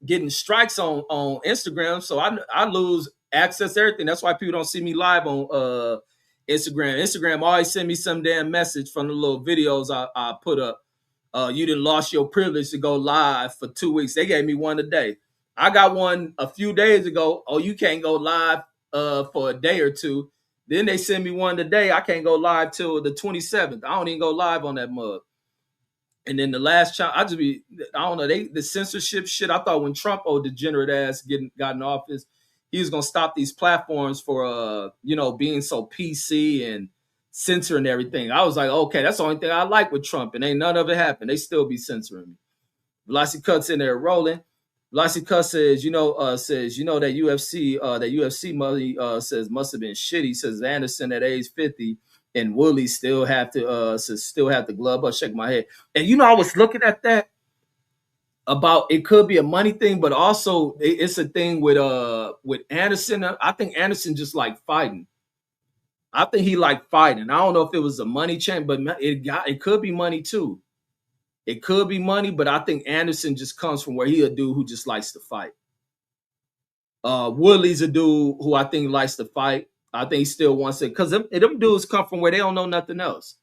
getting strikes on Instagram. So I lose access to everything. That's why people don't see me live on Instagram. Instagram always send me some damn message from the little videos I put up. You done lost your privilege to go live for 2 weeks. They gave me one a day. I got one a few days ago. Oh, you can't go live for a day or two. Then they send me one today. I can't go live till the 27th. I don't even go live on that mug. And then the last channel, I don't know, the censorship shit. I thought when Trump, degenerate ass, got in office, he was gonna stop these platforms for being so PC and censoring everything. I was like, okay, that's the only thing I like with Trump, and ain't none of it happened. They still be censoring me. Velocity Cuts in there rolling. Velocity Cut says, that UFC money says must have been shitty. Says Anderson at age 50 and Woodley still have to glove up. Shake my head. And I was looking at that. About it could be a money thing, but also it's a thing with Anderson. I think Anderson just like fighting. I think he liked fighting. I don't know if it was a money change, but it could be money too. It could be money, but I think Anderson just comes from where he a dude who just likes to fight. Woodley's a dude who I think likes to fight. I think he still wants it because them dudes come from where they don't know nothing else.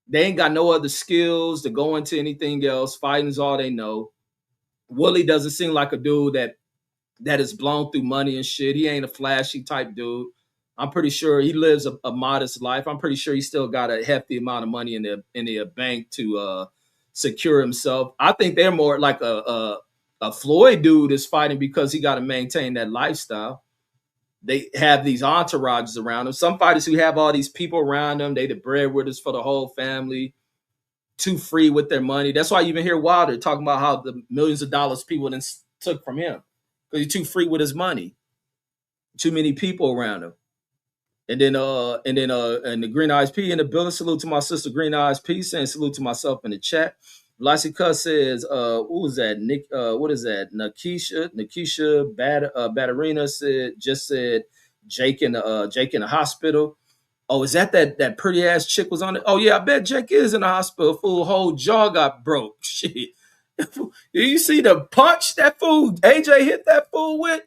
They ain't got no other skills to go into anything else. Fighting is all they know. Willie doesn't seem like a dude that is blown through money and shit. He ain't a flashy type dude. I'm pretty sure he lives a modest life. I'm pretty sure he still got a hefty amount of money in the bank to secure himself. I think they're more like a Floyd dude is fighting because he got to maintain that lifestyle. They have these entourages around them. Some fighters who have all these people around them, they the breadwinners for the whole family, too free with their money. That's why you even hear Wilder talking about how the millions of dollars people then took from him because he's too free with his money. Too many people around him. And the Green Eyes P in the building. Salute to my sister Green Eyes P, saying salute to myself in the chat. Lassie Cuss says, what was that? Nick, what is that? Nakisha Batterina said Jake in the hospital. Oh, is that pretty ass chick was on it? Oh yeah, I bet Jake is in the hospital. Fool, whole jaw got broke. Shit. Did you see the punch that fool AJ hit that fool with?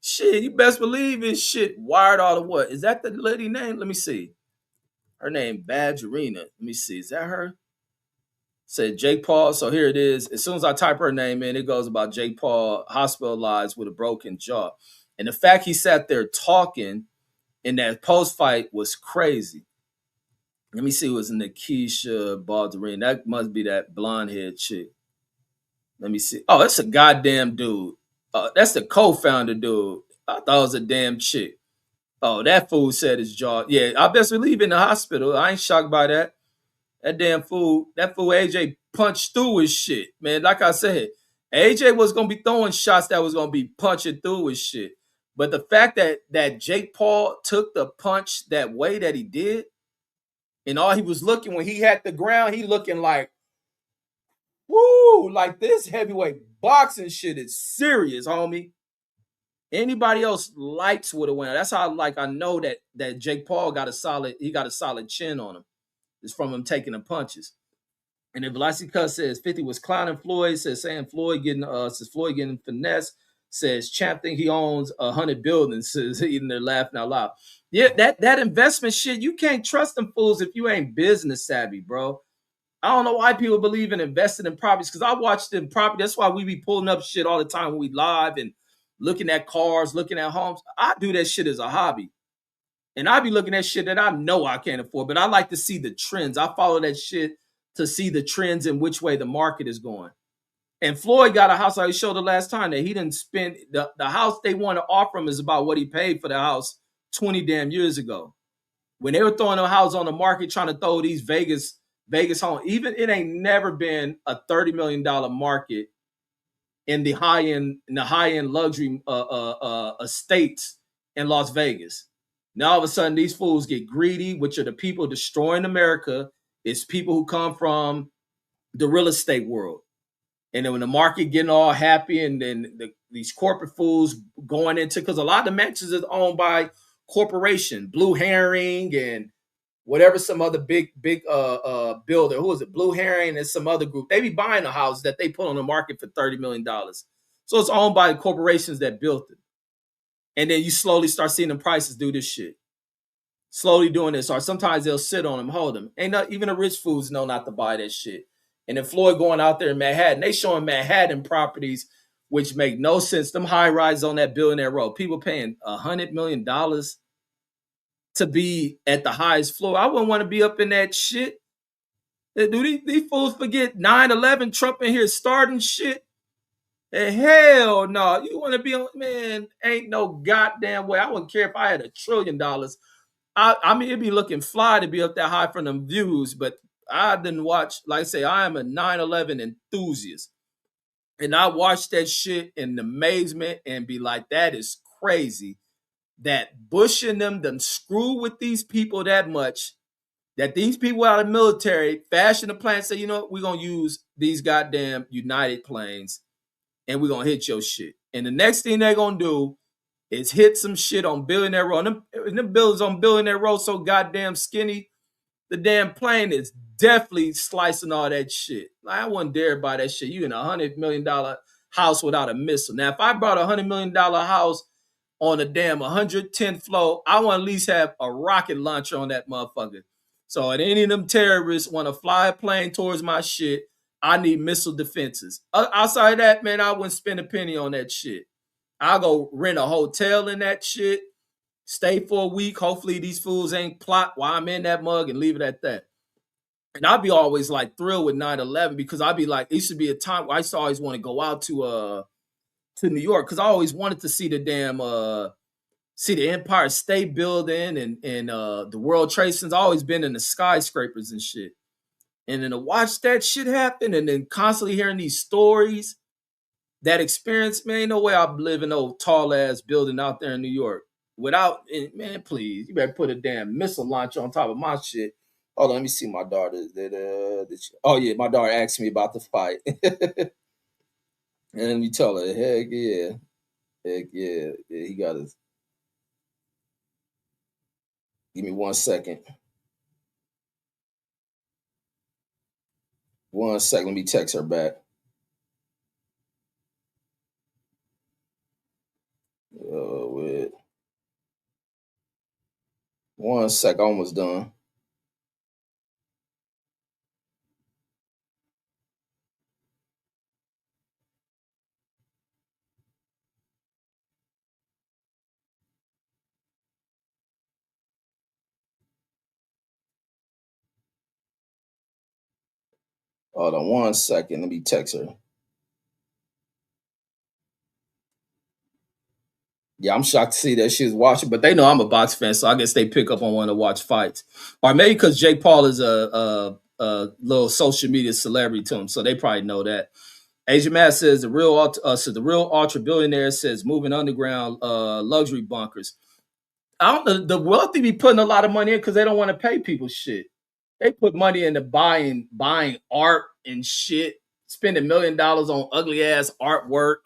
Shit, you best believe his shit wired all the what? Is that the lady name? Let me see. Her name Badgerina. Let me see. Is that her? Said Jake Paul. So here it is. As soon as I type her name in, it goes about Jake Paul hospitalized with a broken jaw. And the fact he sat there talking in that post fight was crazy. Let me see. It was Nakisha Balderine. That must be that blonde haired chick. Let me see. Oh, that's a goddamn dude. That's the co-founder dude. I thought it was a damn chick. Oh, that fool said his jaw. Yeah, I best believe in the hospital. I ain't shocked by that. That fool AJ punched through his shit. Man, like I said, AJ was gonna be throwing shots that was gonna be punching through his shit. But the fact that Jake Paul took the punch that way that he did, and all he was looking when he had the ground, he looking like, woo, like this heavyweight boxing shit is serious, homie. Anybody else lights would have won. That's how I know that Jake Paul got a solid chin on him. It's from him taking the punches. And if Velocity Cuss says 50 was clowning Floyd, saying Floyd getting finesse, says Champ think he owns 100 buildings, says even they're laughing out loud. Yeah, that investment shit, you can't trust them fools if you ain't business savvy, bro. I don't know why people believe in investing in properties because I watch them property. That's why we be pulling up shit all the time when we live and looking at cars, looking at homes. I do that shit as a hobby. And I be looking at shit that I know I can't afford, but I like to see the trends. I follow that shit to see the trends and which way the market is going. And Floyd got a house, I showed the last time, that he didn't spend, the house they want to offer him is about what he paid for the house 20 damn years ago. When they were throwing a house on the market, trying to throw these Vegas home, even it ain't never been a $30 million market in the high end luxury estates in Las Vegas. Now all of a sudden these fools get greedy, which are the people destroying America. It's people who come from the real estate world. And then when the market getting all happy, and then these corporate fools going into, because a lot of the mansions is owned by corporation, Blue Herring and whatever, some other big builder. Who is it? Blue Herring and some other group. They be buying a house that they put on the market for $30 million. So it's owned by corporations that built it. And then you slowly start seeing the prices do this shit. Slowly doing this. Or sometimes they'll sit on them, hold them. Ain't not even the rich fools know not to buy that shit. And then Floyd going out there in Manhattan, they showing Manhattan properties which make no sense. Them high rises on that Billionaire Road. People paying $100 million to be at the highest floor. I wouldn't want to be up in that shit. Do these fools forget 9/11, Trump in here starting shit? And hell no. You want to be on, man, ain't no goddamn way. I wouldn't care if I had $1 trillion. I mean, it'd be looking fly to be up that high from them views, but I didn't watch, like I say, I am a 9/11 enthusiast. And I watched that shit in amazement and be like, that is crazy. That Bush and them screw with these people that much, that these people out of the military fashion a plan, say, you know what, we're going to use these goddamn United planes and we're going to hit your shit. And the next thing they're going to do is hit some shit on Billionaire Road. And them buildings on Billionaire Road so goddamn skinny, the damn plane is definitely slicing all that shit. Like, I wouldn't dare buy that shit. You in $100 million house without a missile. Now, if I bought $100 million house on a damn 110th floor, I want to at least have a rocket launcher on that motherfucker. So if any of them terrorists want to fly a plane towards my shit, I need missile defenses. Outside of that, man, I wouldn't spend a penny on that shit. I'll go rent a hotel in that shit, stay for a week. Hopefully these fools ain't plot while I'm in that mug and leave it at that. And I'd be always like thrilled with 9/11 because I'd be like, it used to be a time where I used to always want to go out to New York because I always wanted to see the damn see the Empire State Building and the World Trade Center's always been in the skyscrapers and shit. And then to watch that shit happen and then constantly hearing these stories, that experience, man, ain't no way I'm living no tall ass building out there in New York. Without, man, please, you better put a damn missile launcher on top of my shit. Hold on, let me see my daughter. Oh yeah, my daughter asked me about the fight. And we tell her, heck yeah. Heck yeah. Yeah, he got his. Give me 1 second. 1 second. Let me text her back. With 1 sec, almost done. Hold on 1 second. Let me text her. Yeah, I'm shocked to see that she was watching, but they know I'm a box fan, so I guess they pick up on wanting to watch fights, or maybe because Jake Paul is a little social media celebrity to him, so they probably know that. Asian Matt says the real ultra billionaire says moving underground luxury bunkers. I don't know, the wealthy be putting a lot of money in because they don't want to pay people shit. They put money into buying art and shit, spending $1 million on ugly ass artwork.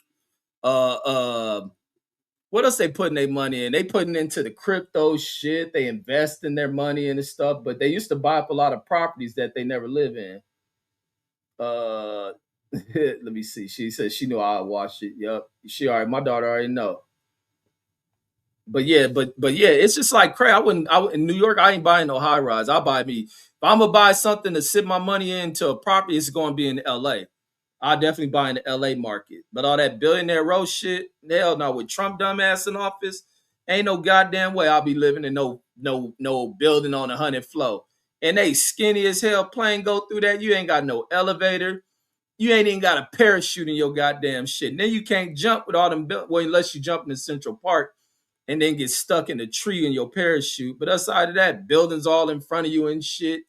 Uh, uh, what else they putting their money in? They putting into the crypto shit. They invest in their money and stuff, but they used to buy up a lot of properties that they never live in. Let me see. She said she knew I watched it. Yep. She already. My daughter already know. But yeah, but yeah, it's just like crazy. In New York. I ain't buying no high rise. I buy me. If I'm gonna buy something to sit my money into a property, it's gonna be in L.A. I definitely buy in the LA market. But all that billionaire row shit, hell no, with Trump dumbass in office, ain't no goddamn way I'll be living in no building on 100 floor. And they skinny as hell plane go through that. You ain't got no elevator. You ain't even got a parachute in your goddamn shit. And then you can't jump with all them well, unless you jump in Central Park and then get stuck in a tree in your parachute. But aside of that, buildings all in front of you and shit.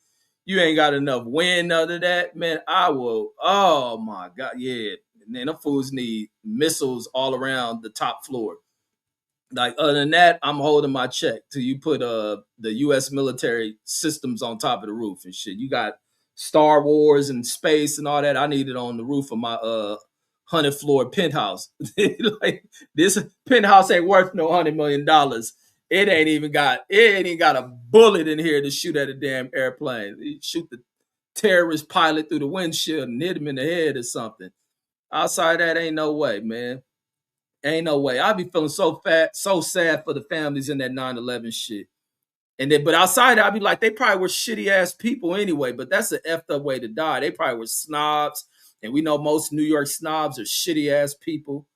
You ain't got enough wind under that, man. I will. Oh my god, yeah. And then them fools need missiles all around the top floor. Like other than that, I'm holding my check till you put the U.S. military systems on top of the roof and shit. You got Star Wars and space and all that. I need it on the roof of my 100 floor penthouse. Like this penthouse ain't worth no $100 million. It ain't got a bullet in here to shoot at a damn airplane. You shoot the terrorist pilot through the windshield and hit him in the head or something. Outside that, ain't no way, man. Ain't no way. I'd be feeling so sad for the families in that 9/11 shit. And then, but outside, I'd be like, they probably were shitty ass people anyway. But that's an effed up way to die. They probably were snobs, and we know most New York snobs are shitty ass people,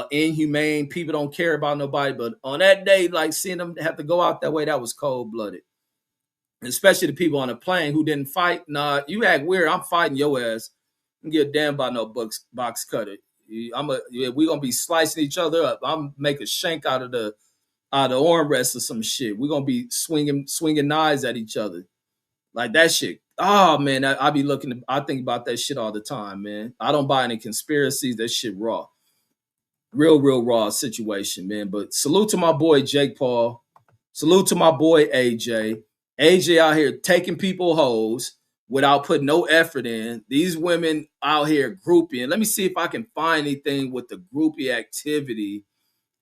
inhumane. People don't care about nobody. But on that day, like seeing them have to go out that way, that was cold blooded. Especially the people on the plane who didn't fight. Nah, you act weird. I'm fighting your ass. I don't give a damn about no box cutter. We gonna be slicing each other up. I'm make a shank out of the armrest or some shit. We're gonna be swinging knives at each other like that shit. Oh man, I be looking. I think about that shit all the time, man. I don't buy any conspiracies. That shit raw, real raw situation, man. But salute to my boy Jake Paul. Salute to my boy AJ. AJ out here taking people hoes without putting no effort in. These women out here grouping. Let me see if I can find anything with the groupie activity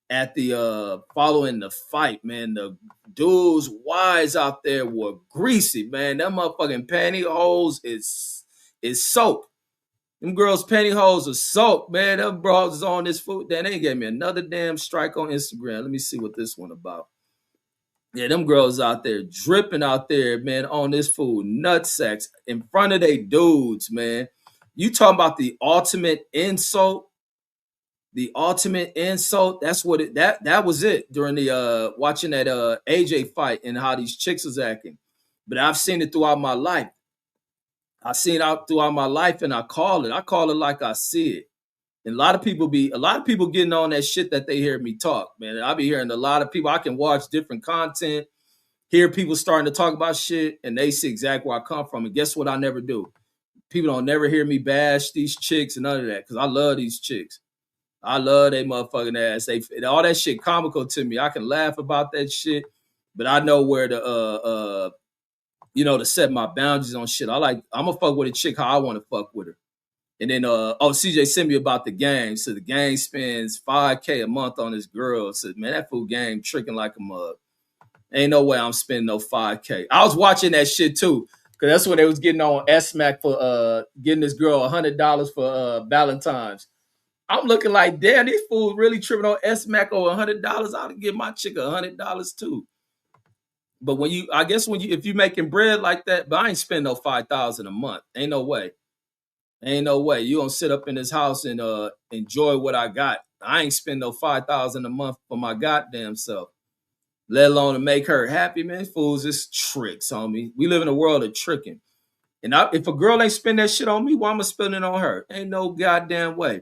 at the following the fight, man. The dudes wise out there were greasy, man. That motherfucking pantyhose is soaked. Them girls' pantyhose are soaked, man. Them bros is on this food. Then they gave me another damn strike on Instagram. Let me see what this one about. Yeah, them girls out there dripping out there, man, on this food, nut sex in front of they dudes, man. You talking about the ultimate insult? The ultimate insult. That's what it that was it during the watching that AJ fight and how these chicks was acting. But I've seen it throughout my life. I've seen it out throughout my life, and I call it. I call it like I see it. And a lot of people getting on that shit that they hear me talk, man. I be hearing a lot of people. I can watch different content, hear people starting to talk about shit, and they see exactly where I come from. And guess what? I never do. People don't never hear me bash these chicks and none of that because I love these chicks. I love they motherfucking ass. They all that shit comical to me. I can laugh about that shit, but I know where to to set my boundaries on shit. I'm gonna fuck with a chick how I want to fuck with her. And then CJ sent me about the gang. So the gang spends $5K a month on this girl. So man, that fool gang tricking like a mug. Ain't no way I'm spending no 5K. I was watching that shit too. Cause that's what they was getting on SMAC for getting this girl $100 for Valentine's. I'm looking like, damn, these fools really tripping on SMAC over $100. I'll give my chick $100 too. But if you making bread like that, but I ain't spending no 5,000 a month. Ain't no way. Ain't no way. You gonna sit up in this house and enjoy what I got. I ain't spend no 5,000 a month for my goddamn self. Let alone to make her happy, man. Fools, it's tricks on me. We live in a world of tricking. And if a girl ain't spend that shit on me, why am I spending it on her? Ain't no goddamn way.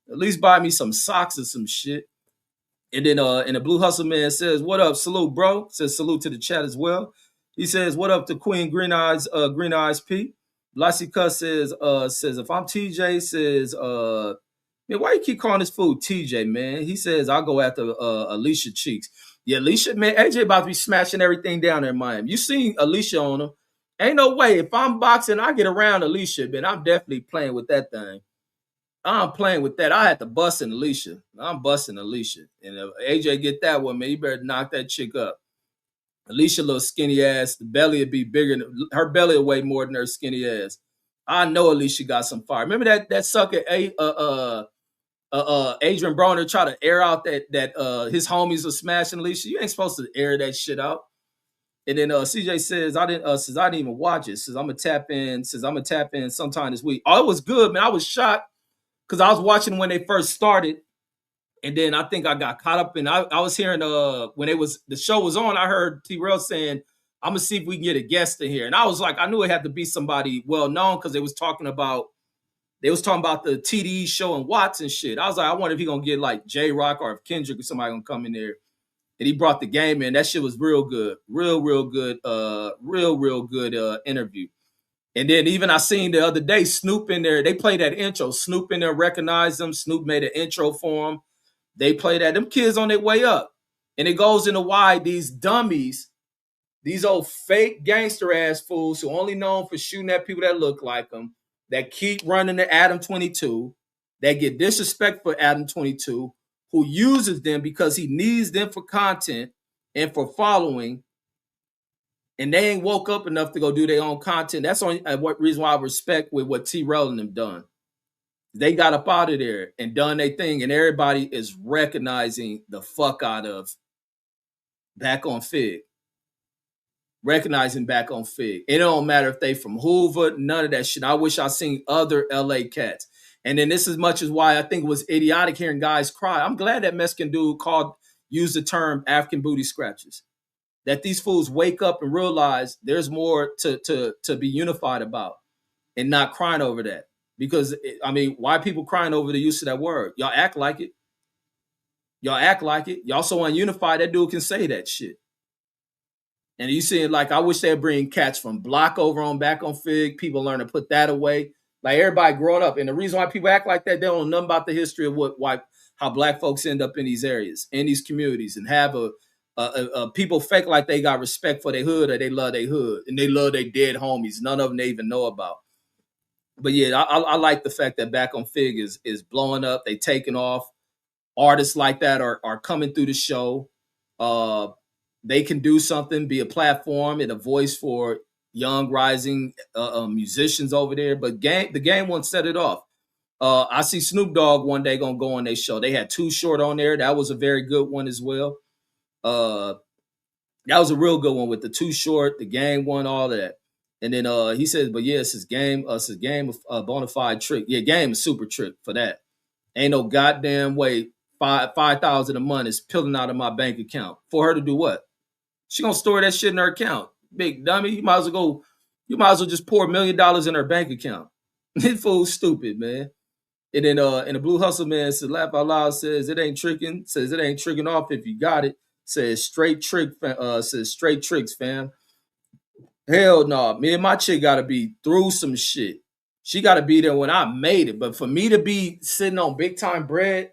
At least buy me some socks or some shit. And then and the Blue Hustle Man says, "What up? Salute, bro." Says salute to the chat as well. He says, "What up to Queen Green Eyes P." Lassie Cuss says if I'm TJ, says man, why you keep calling this fool TJ, man? He says I'll go after Alicia Cheeks. Yeah, Alicia, man, AJ about to be smashing everything down there in Miami. You seen Alicia on him. Ain't no way. If I'm boxing, I get around Alicia, man. I'm definitely playing with that thing. I'm playing with that. I had to bust in Alicia. I'm busting Alicia. And if AJ get that one, man, you better knock that chick up. Alicia, little skinny ass, the belly would be bigger. Her belly would weigh more than her skinny ass. I know Alicia got some fire. Remember that sucker Adrian Broner tried to air out that his homies were smashing Alicia. You ain't supposed to air that shit out. And then CJ says I didn't even watch it. Says I'm gonna tap in. Says I'm gonna tap in sometime this week. Oh, it was good, man. I was shocked because I was watching when they first started, and then I think I got caught up in. I was hearing when the show was on, I heard T-Rail saying, "I'm gonna see if we can get a guest in here," and I was like, I knew it had to be somebody well known because they was talking about the TDE show and Watts and shit. I was like, I wonder if he gonna get like J Rock or if Kendrick or somebody gonna come in there. And he brought the game in. That shit was real good, real good, real good interview. And then even I seen the other day Snoop in there. They played that intro. Snoop in there recognized them. Snoop made an intro for him. They play that. Them kids on their way up. And it goes into why these dummies, these old fake gangster ass fools who only known for shooting at people that look like them, that keep running the Adam 22, that get disrespect for Adam 22, who uses them because he needs them for content and for following, and they ain't woke up enough to go do their own content. That's only what reason why I respect with what T-Rail and them done. They got up out of there and done their thing, and everybody is recognizing the fuck out of Back on Fig. Recognizing Back on Fig. It don't matter if they from Hoover, none of that shit. I wish I seen other LA cats. And then this is much as why I think it was idiotic hearing guys cry. I'm glad that Mexican dude used the term African booty scratchers. That these fools wake up and realize there's more to be unified about and not crying over that. Because, I mean, why are people crying over the use of that word? Y'all act like it. Y'all act like it. Y'all so ununified, that dude can say that shit. And you see, like, I wish they'd bring cats from Block over on Back on Fig. People learn to put that away. Like, everybody growing up. And the reason why people act like that, they don't know nothing about the history of how black folks end up in these areas, in these communities, and have people fake like they got respect for their hood or they love their hood and they love their dead homies. None of them they even know about. But yeah, I like the fact that Back on Fig is blowing up. They taking off. Artists like that are coming through the show. They can do something, be a platform and a voice for young rising musicians over there. But the game won't set it off. I see Snoop Dogg one day gonna go on their show. They had Too Short on there. That was a very good one as well. That was a real good one with the Too Short, the Game One, all that. And then he says, but yeah, it's his game, of bona fide trick. Yeah, Game is super trick for that. Ain't no goddamn way 5,000 a month is peeling out of my bank account for her to do what? She gonna store that shit in her account. Big dummy. You might as well go. You might as well just pour $1 million in her bank account. This fool's stupid, man. And then and the Blue Hustle man said, laugh out loud, says it ain't tricking. Says it ain't tricking off if you got it. Says straight trick. Says straight tricks, fam. Hell no. Me and my chick gotta be through some shit. She gotta be there when I made it. But for me to be sitting on big time bread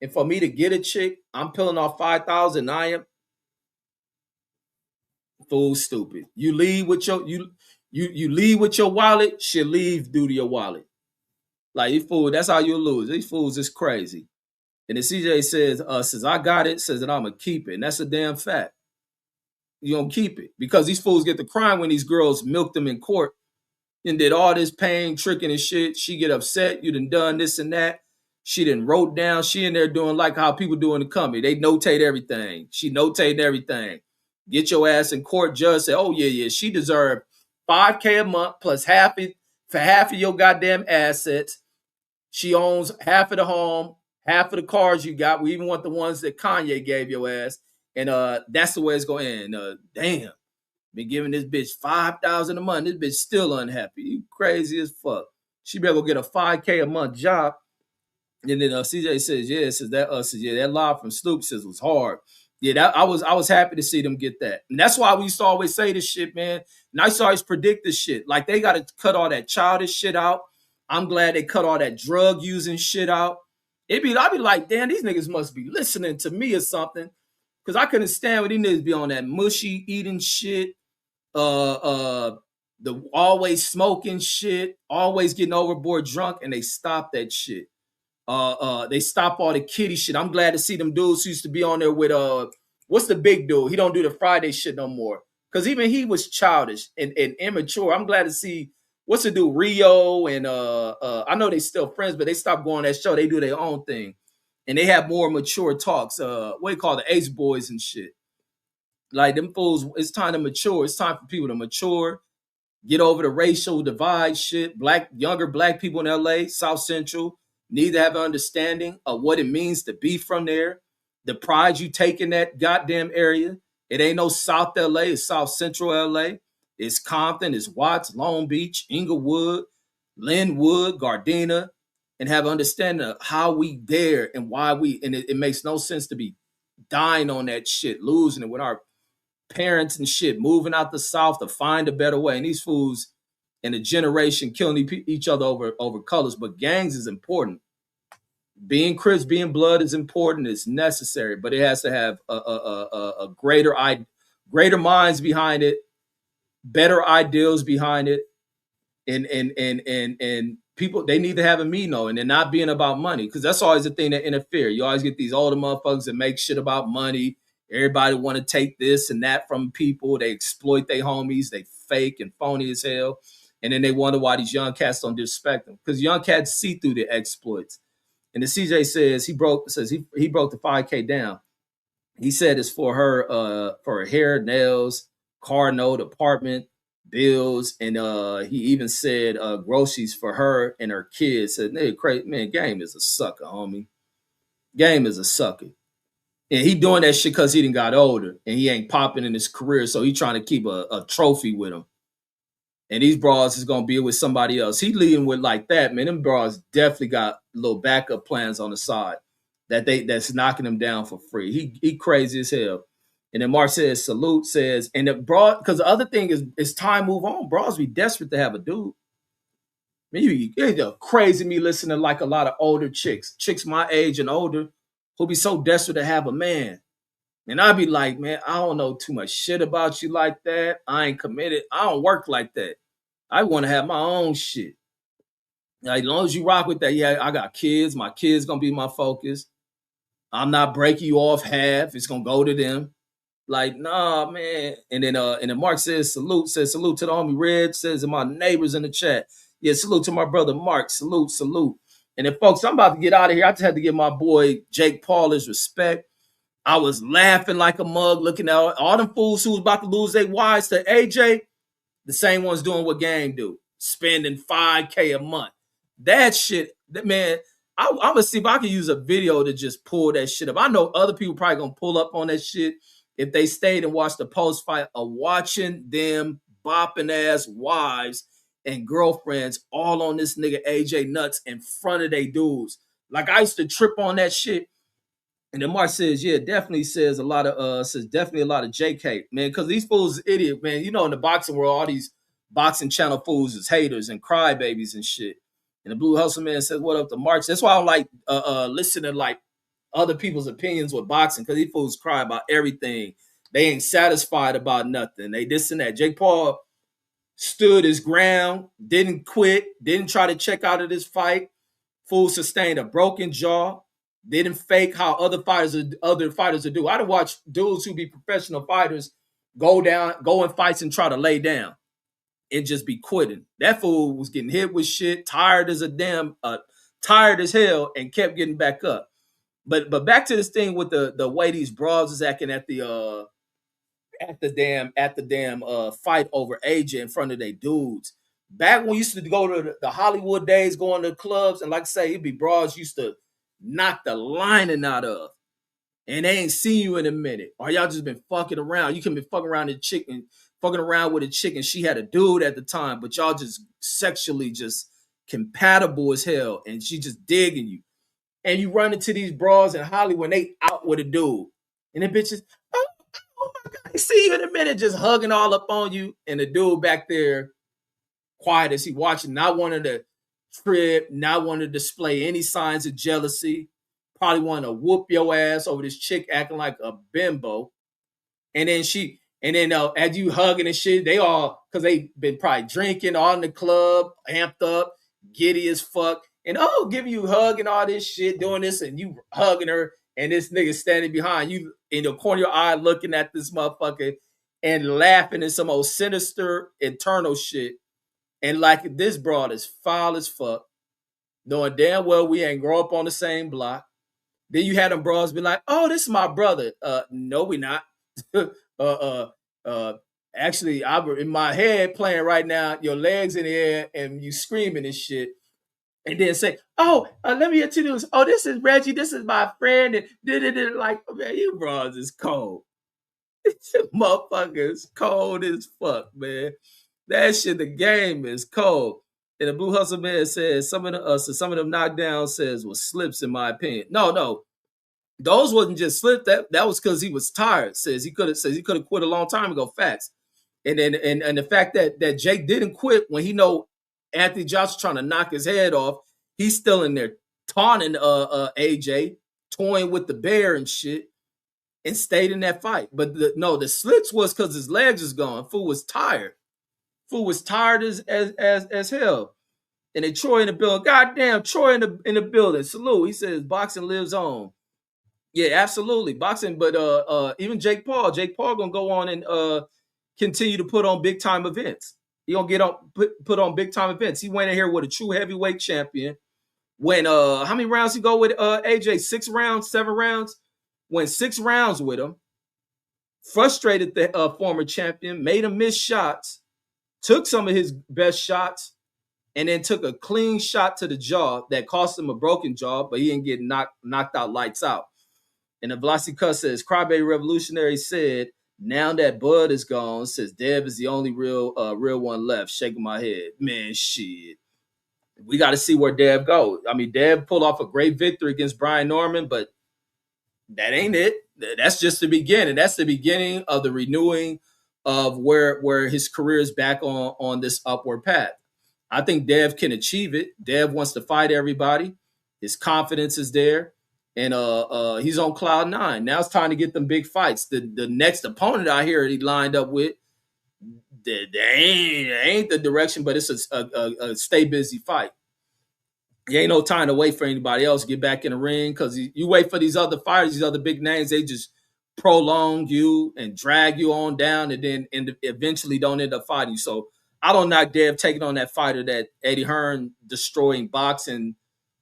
and for me to get a chick, I'm peeling off 5,000. I am fool stupid. You leave with your you leave with your wallet, she'll leave due to your wallet. Like you fool, that's how you lose. These fools is crazy. And then CJ says I got it, says that I'ma keep it. And that's a damn fact. You don't keep it. Because these fools get the crime when these girls milk them in court and did all this pain, tricking and shit. She get upset, you done this and that. She done wrote down, she in there doing like how people do in the company. They notate everything. She notated everything. Get your ass in court, judge say, oh yeah, she deserved $5K a month plus for half of your goddamn assets. She owns half of the home, half of the cars you got. We even want the ones that Kanye gave your ass. And that's the way it's going to end. Damn. Been giving this bitch 5,000 a month. This bitch still unhappy. You crazy as fuck. She better go get a 5K a month job. And then CJ says, yeah, that lie from Snoop says was hard. Yeah, I was happy to see them get that. And that's why we used to always say this shit, man. And I used to always predict this shit. Like they got to cut all that childish shit out. I'm glad they cut all that drug using shit out. I'd be like, damn, these niggas must be listening to me or something. Cause I couldn't stand when these niggas be on that mushy eating shit. The always smoking shit, always getting overboard drunk, and they stop that shit. They stop all the kiddie shit. I'm glad to see them dudes who used to be on there with what's the big dude? He don't do the Friday shit no more. Cause even he was childish and immature. I'm glad to see what's the dude, Rio, and I know they still friends, but they stopped going on that show. They do their own thing. And they have more mature talks. What do you call the Ace Boys and shit. Like them fools, it's time to mature. It's time for people to mature, get over the racial divide shit. Younger black people in LA, South Central, need to have an understanding of what it means to be from there. The pride you take in that goddamn area. It ain't no South LA, it's South Central LA. It's Compton, it's Watts, Long Beach, Inglewood, Linwood, Gardena, and have an understanding of how we there and why it makes no sense to be dying on that shit, losing it with our parents and shit, moving out the South to find a better way. And these fools in a generation killing each other over colors. But gangs is important. Being Crips, being blood is important. It's necessary, but it has to have a greater minds behind it, better ideals behind it, and people, they need to have a meaning, and they're not being about money, because that's always the thing that interfere. You always get these older motherfuckers that make shit about money. Everybody want to take this and that from people. They exploit their homies. They fake and phony as hell. And then they wonder why these young cats don't disrespect them, because young cats see through the exploits. And the CJ says he broke the 5K down. He said it's for her hair, nails, car note, apartment, bills, and he even said groceries for her and her kids. Said, man, Game is a sucker, homie. Game is a sucker. And he doing that shit because he done got older and he ain't popping in his career, so he trying to keep a trophy with him. And these bras is gonna be with somebody else. He leading with like that, man. Them bras definitely got little backup plans on the side that's knocking him down for free. He crazy as hell. And then Mark says, salute, says, and the bra, because the other thing is time move on. Bras be desperate to have a dude. You're crazy me listening to like a lot of older chicks my age and older, who be so desperate to have a man. And I'd be like, man, I don't know too much shit about you like that. I ain't committed. I don't work like that. I want to have my own shit. Now, as long as you rock with that, yeah, I got kids. My kids gonna be my focus. I'm not breaking you off half. It's gonna go to them. Like, nah, man. And then Mark says salute to the homie Red, says, and my neighbors in the chat. Yeah, salute to my brother Mark. Salute. And then folks, I'm about to get out of here. I just had to give my boy Jake Paul his respect. I was laughing like a mug, looking at all them fools who was about to lose their wives to AJ. The same ones doing what Game do, spending $5K a month. That shit, that man. I'm gonna see if I can use a video to just pull that shit up. I know other people probably gonna pull up on that shit if they stayed and watched the post fight of watching them bopping ass wives and girlfriends all on this nigga AJ nuts in front of they dudes. Like I used to trip on that shit. And then Mark says, yeah, definitely says a lot of says definitely a lot of JK, man, because these fools is idiot, man. You know, in the boxing world, all these boxing channel fools is haters and crybabies and shit. And the Blue Hustle Man says, what up to March? That's why I like listening to like other people's opinions with boxing, because these fools cry about everything. They ain't satisfied about nothing. They this and that. Jake Paul stood his ground, didn't quit, didn't try to check out of this fight. Fool sustained a broken jaw, didn't fake how other fighters would do. I'd watch dudes who be professional fighters go in fights and try to lay down and just be quitting. That fool was getting hit with shit, tired as hell, and kept getting back up. But back to this thing with the way these bras is acting at the damn fight over AJ in front of their dudes. Back when we used to go to the Hollywood days, going to clubs, and like I say, it'd be bras used to knock the lining out of, and they ain't seen you in a minute, or y'all just been fucking around. You can be fucking around with a chick, and she had a dude at the time, but y'all just sexually just compatible as hell, and she just digging you, and you run into these bras in Hollywood, and they out with a dude, and the bitches, oh my god, I see you in a minute, just hugging all up on you, and the dude back there quiet as he watching, not wanting to trip, not wanting to display any signs of jealousy, probably wanting to whoop your ass over this chick acting like a bimbo. And then as you hugging and shit, they all, because they been probably drinking all in the club, amped up, giddy as fuck, and giving you a hug and all this shit, doing this, and you hugging her, and this nigga standing behind you in the corner of your eye looking at this motherfucker and laughing at some old sinister eternal shit. And like this broad is foul as fuck, knowing damn well we ain't grow up on the same block. Then you had them bros be like, "Oh, this is my brother." No, we not. Actually, I'm in my head playing right now. Your legs in the air and you screaming and shit, and then say, "Oh, let me introduce. Oh, this is Reggie. This is my friend." And like, man, you bros is cold. Motherfuckers cold as fuck, man. That shit, the game is cold. And the Blue Hustle Man says some of them knockdowns says was slips in my opinion. No, those wasn't just slip. That was because he was tired. Says he could have quit a long time ago. Facts. And then and the fact that Jake didn't quit when he know Anthony Joshua trying to knock his head off. He's still in there taunting AJ, toying with the bear and shit, and stayed in that fight. But the slips was because his legs is gone. Fool was tired. Fool was tired as hell. And then Troy in the building. Goddamn, Troy in the building. Salute. He says boxing lives on. Yeah, absolutely. Boxing, but even Jake Paul gonna go on and continue to put on big time events. He gonna put on big time events. He went in here with a true heavyweight champion. When how many rounds he go with AJ? 6 rounds, 7 rounds? Went 6 rounds with him. Frustrated the former champion, made him miss shots, took some of his best shots, and then took a clean shot to the jaw that cost him a broken jaw, but he didn't get knocked out lights out. And the Velocity Cuss says, Crybaby Revolutionary said, now that Bud is gone, says Dev is the only real one left. Shaking my head. Man, shit. We got to see where Dev goes. I mean, Dev pulled off a great victory against Brian Norman, but that ain't it. That's just the beginning. That's the beginning of the renewing of where his career is back on this upward path. I think Dev can achieve it. Dev wants to fight everybody. His confidence is there. And he's on cloud 9. Now it's time to get them big fights. The next opponent I hear he lined up with, they ain't the direction, but it's a stay busy fight. You ain't no time to wait for anybody else to get back in the ring, because you wait for these other fighters, these other big names, they just prolong you and drag you on down, and then eventually don't end up fighting. So I don't knock Dev taking on that fighter that Eddie Hearn destroying boxing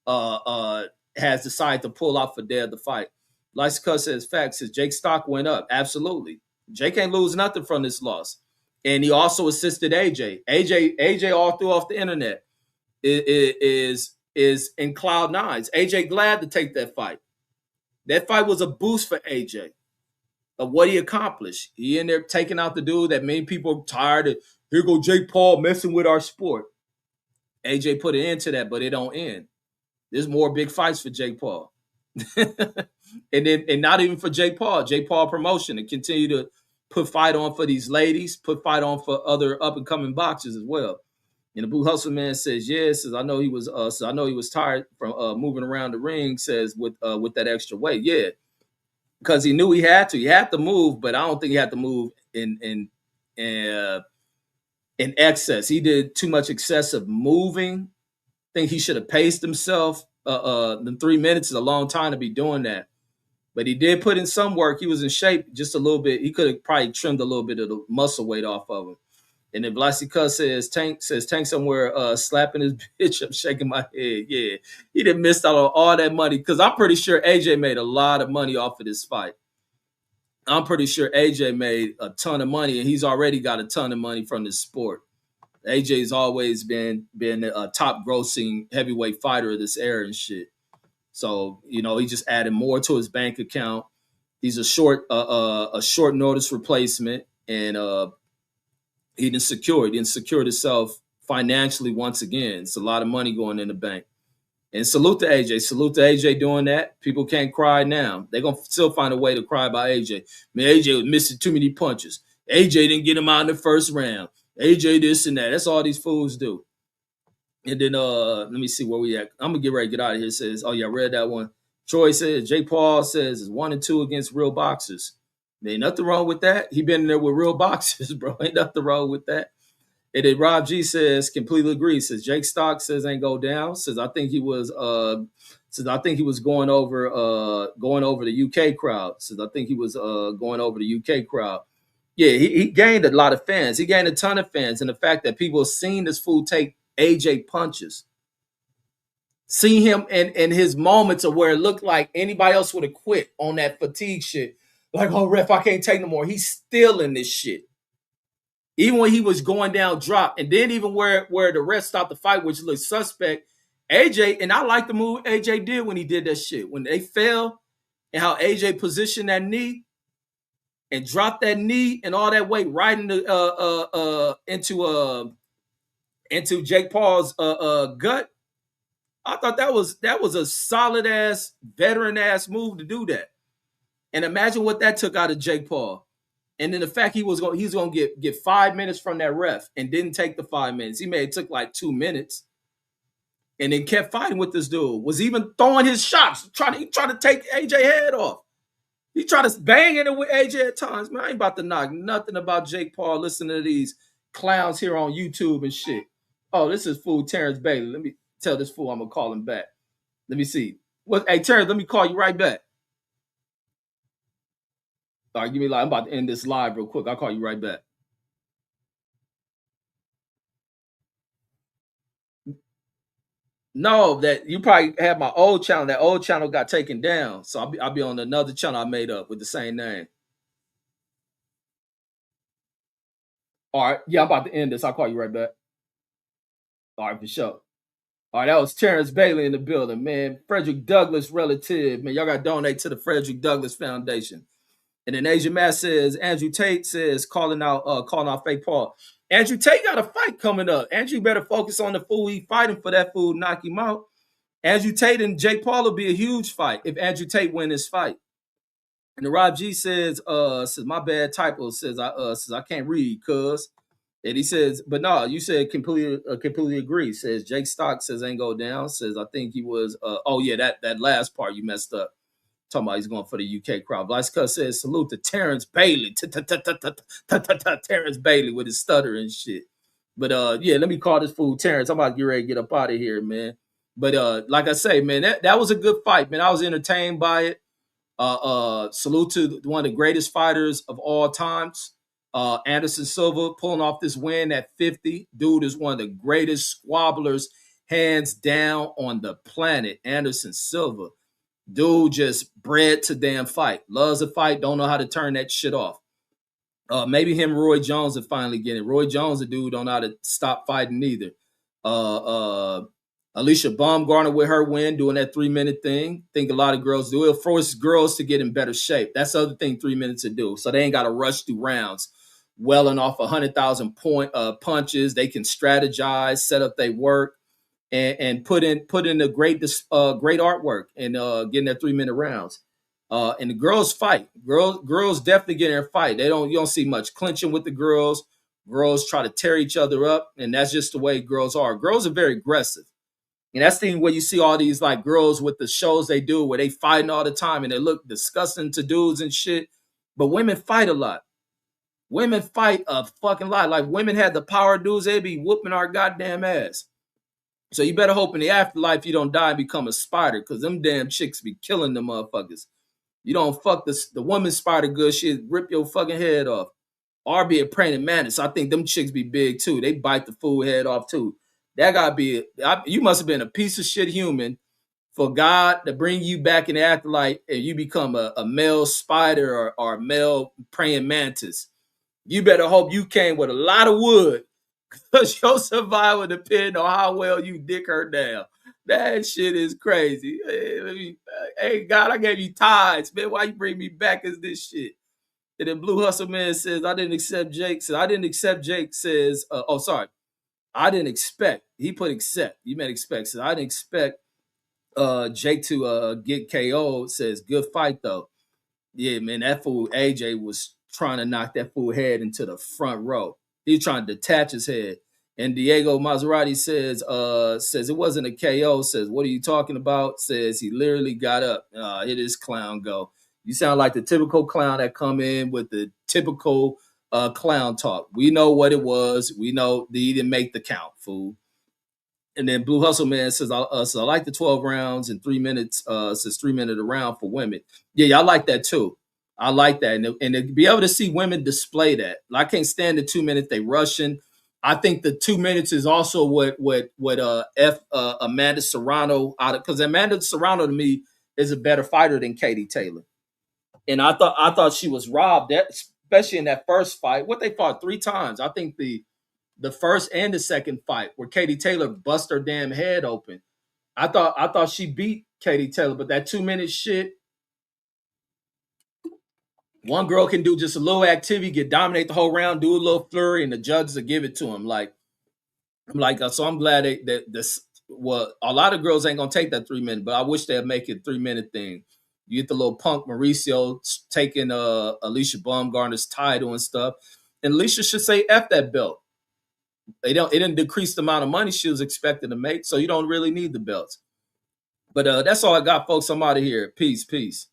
has decided to pull out for Dev to fight. Lysica says facts. Says Jake stock went up. Absolutely. Jake ain't lose nothing from this loss. And he also assisted AJ. AJ all through off the internet is in cloud nines. AJ glad to take that fight. That fight was a boost for AJ of what he accomplished. He in there taking out the dude that many people are tired of. Here go Jake Paul messing with our sport. AJ put an end to that, but it don't end. There's more big fights for Jake Paul. and not even for Jake Paul. Jake Paul promotion and continue to put fight on for these ladies, put fight on for other up and coming boxers as well. And the Blue Hustle Man says, yes, says I know he was tired from moving around the ring, says with that extra weight. Yeah. Because he knew he had to. He had to move, but I don't think he had to move in excess. He did too much excessive moving. I think he should have paced himself. The 3 minutes is a long time to be doing that. But he did put in some work. He was in shape just a little bit. He could have probably trimmed a little bit of the muscle weight off of him. And then Vlasica says Tank somewhere slapping his bitch. I'm shaking my head. Yeah, he didn't miss out on all that money because I'm pretty sure AJ made a lot of money off of this fight. I'm pretty sure AJ made a ton of money, and he's already got a ton of money from this sport. AJ's always been a top grossing heavyweight fighter of this era and shit. So, you know, he just added more to his bank account. He's a short notice replacement, and he didn't secure himself financially once again. It's a lot of money going in the bank. And salute to AJ. Salute to AJ doing that. People can't cry now. They're going to still find a way to cry about AJ. Man, AJ was missing too many punches. AJ didn't get him out in the first round. AJ this and that. That's all these fools do. And then let me see where we at. I'm going to get ready to get out of here. It says, oh, yeah, I read that one. Troy says, Jake Paul says, is 1-2 against real boxers. There ain't nothing wrong with that. He been in there with real boxers, bro. Ain't nothing wrong with that. And then Rob G says, completely agree. Says Jake Stock says ain't go down. Says I think he was going over the UK crowd. Says I think he was going over the UK crowd. Yeah, he gained a lot of fans. He gained a ton of fans. And the fact that people have seen this fool take AJ punches, see him in his moments of where it looked like anybody else would have quit on that fatigue shit. Like, oh, ref, I can't take no more. He's still in this shit. Even when he was going down drop, and then even where the ref stopped the fight, which looked suspect, AJ, and I like the move AJ did when he did that shit. When they fell and how AJ positioned that knee and dropped that knee and all that weight right into Jake Paul's gut. I thought that was a solid ass, veteran ass move to do that. And imagine what that took out of Jake Paul. And then the fact he's going to get 5 minutes from that ref and didn't take the 5 minutes. He may have took like 2 minutes and then kept fighting with this dude. Was even throwing his shots, trying to take AJ head off. He tried to bang in it with AJ at times. Man, I ain't about to knock nothing about Jake Paul listening to these clowns here on YouTube and shit. Oh, this is fool Terrence Bailey. Let me tell this fool I'm going to call him back. Let me see. Hey, Terrence, let me call you right back. All right, give me I'm about to end this live real quick. I'll call you right back. No, that you probably have my old channel. That old channel got taken down. So I'll be on another channel I made up with the same name. All right. Yeah, I'm about to end this. I'll call you right back. All right, for sure. All right, that was Terrence Bailey in the building, man. Frederick Douglass relative, man. Y'all got to donate to the Frederick Douglass Foundation. And then Asia Matt says, Andrew Tate says, calling out fake Paul. Andrew Tate got a fight coming up. Andrew better focus on the fool he fighting for. That fool knock him out. Andrew Tate and Jake Paul will be a huge fight if Andrew Tate win this fight. And the Rob G says my bad typo says I can't read, cuz. And he says, but no, you said completely agree. Says Jake Stock says ain't go down. Says I think he was that last part you messed up. Talking about he's going for the UK crowd. Blaska says salute to Terrence Bailey. Terrence Bailey with his stutter and shit. But let me call this fool Terrence. I'm about to get ready to get up out of here, man. But like I say, man, that was a good fight, man. I was entertained by it. Salute to one of the greatest fighters of all times. Anderson Silva pulling off this win at 50. Dude is one of the greatest squabblers, hands down, on the planet. Anderson Silva. Dude just bred to damn fight. Loves to fight. Don't know how to turn that shit off. Maybe him, Roy Jones, will finally get it. Roy Jones, the dude, don't know how to stop fighting either. Uh, uh, Alicia Baumgartner with her win, doing that 3 minute thing. Think a lot of girls do. It'll force girls to get in better shape. That's the other thing 3 minutes to do. So they ain't got to rush through rounds. Welling off 100,000 punches. They can strategize, set up their work, and put in a great artwork and getting that 3 minute rounds. And the girls fight. Girls definitely get in a fight. You don't see much clinching with the girls. Girls try to tear each other up, and that's just the way girls are. Girls are very aggressive. And that's the thing where you see all these like girls with the shows they do where they fighting all the time and they look disgusting to dudes and shit. But women fight a lot. Women fight a fucking lot. Like women had the power dudes, they be whooping our goddamn ass. So you better hope in the afterlife you don't die and become a spider, because them damn chicks be killing them motherfuckers. You don't fuck the woman spider good, she'll rip your fucking head off. Or be a praying mantis. I think them chicks be big too. They bite the fool head off too. That gotta be you must have been a piece of shit human for God to bring you back in the afterlife and you become a male spider or a male praying mantis. You better hope you came with a lot of wood, because your survival depends on how well you dick her down. That shit is crazy. Hey, God, I gave you tithes, man. Why you bring me back as this shit? And then Blue Hustle Man says, I didn't accept Jake. I didn't accept Jake says, sorry. I didn't expect. He put accept. You meant expect. So I didn't expect Jake to get KO. Says, good fight, though. Yeah, man, that fool AJ was trying to knock that fool head into the front row. He was trying to detach his head. And Diego Maserati says it wasn't a KO. Says, what are you talking about? Says he literally got up. Hit his clown go. You sound like the typical clown that come in with the typical clown talk. We know what it was. We know that he didn't make the count, fool. And then Blue Hustle Man says, I like the 12 rounds and 3 minutes, says 3 minute a round for women. Yeah, I like that too. I like that. And to be able to see women display that. I can't stand the 2 minutes they rushing. I think the 2 minutes is also what Amanda Serrano out of, because Amanda Serrano to me is a better fighter than Katie Taylor. And I thought she was robbed, especially in that first fight. What they fought 3 times. I think the first and the second fight where Katie Taylor bust her damn head open. I thought she beat Katie Taylor, but that 2 minute shit, one girl can do just a little activity, dominate the whole round, do a little flurry, and the judges will give it to him. So I'm glad that this. Well, a lot of girls ain't gonna take that 3 minutes, but I wish they'd make it 3 minute thing. You get the little punk Mauricio taking Alicia Baumgartner's title and stuff, and Alicia should say F that belt. It didn't decrease the amount of money she was expected to make, so you don't really need the belts. But that's all I got, folks. I'm out of here. Peace.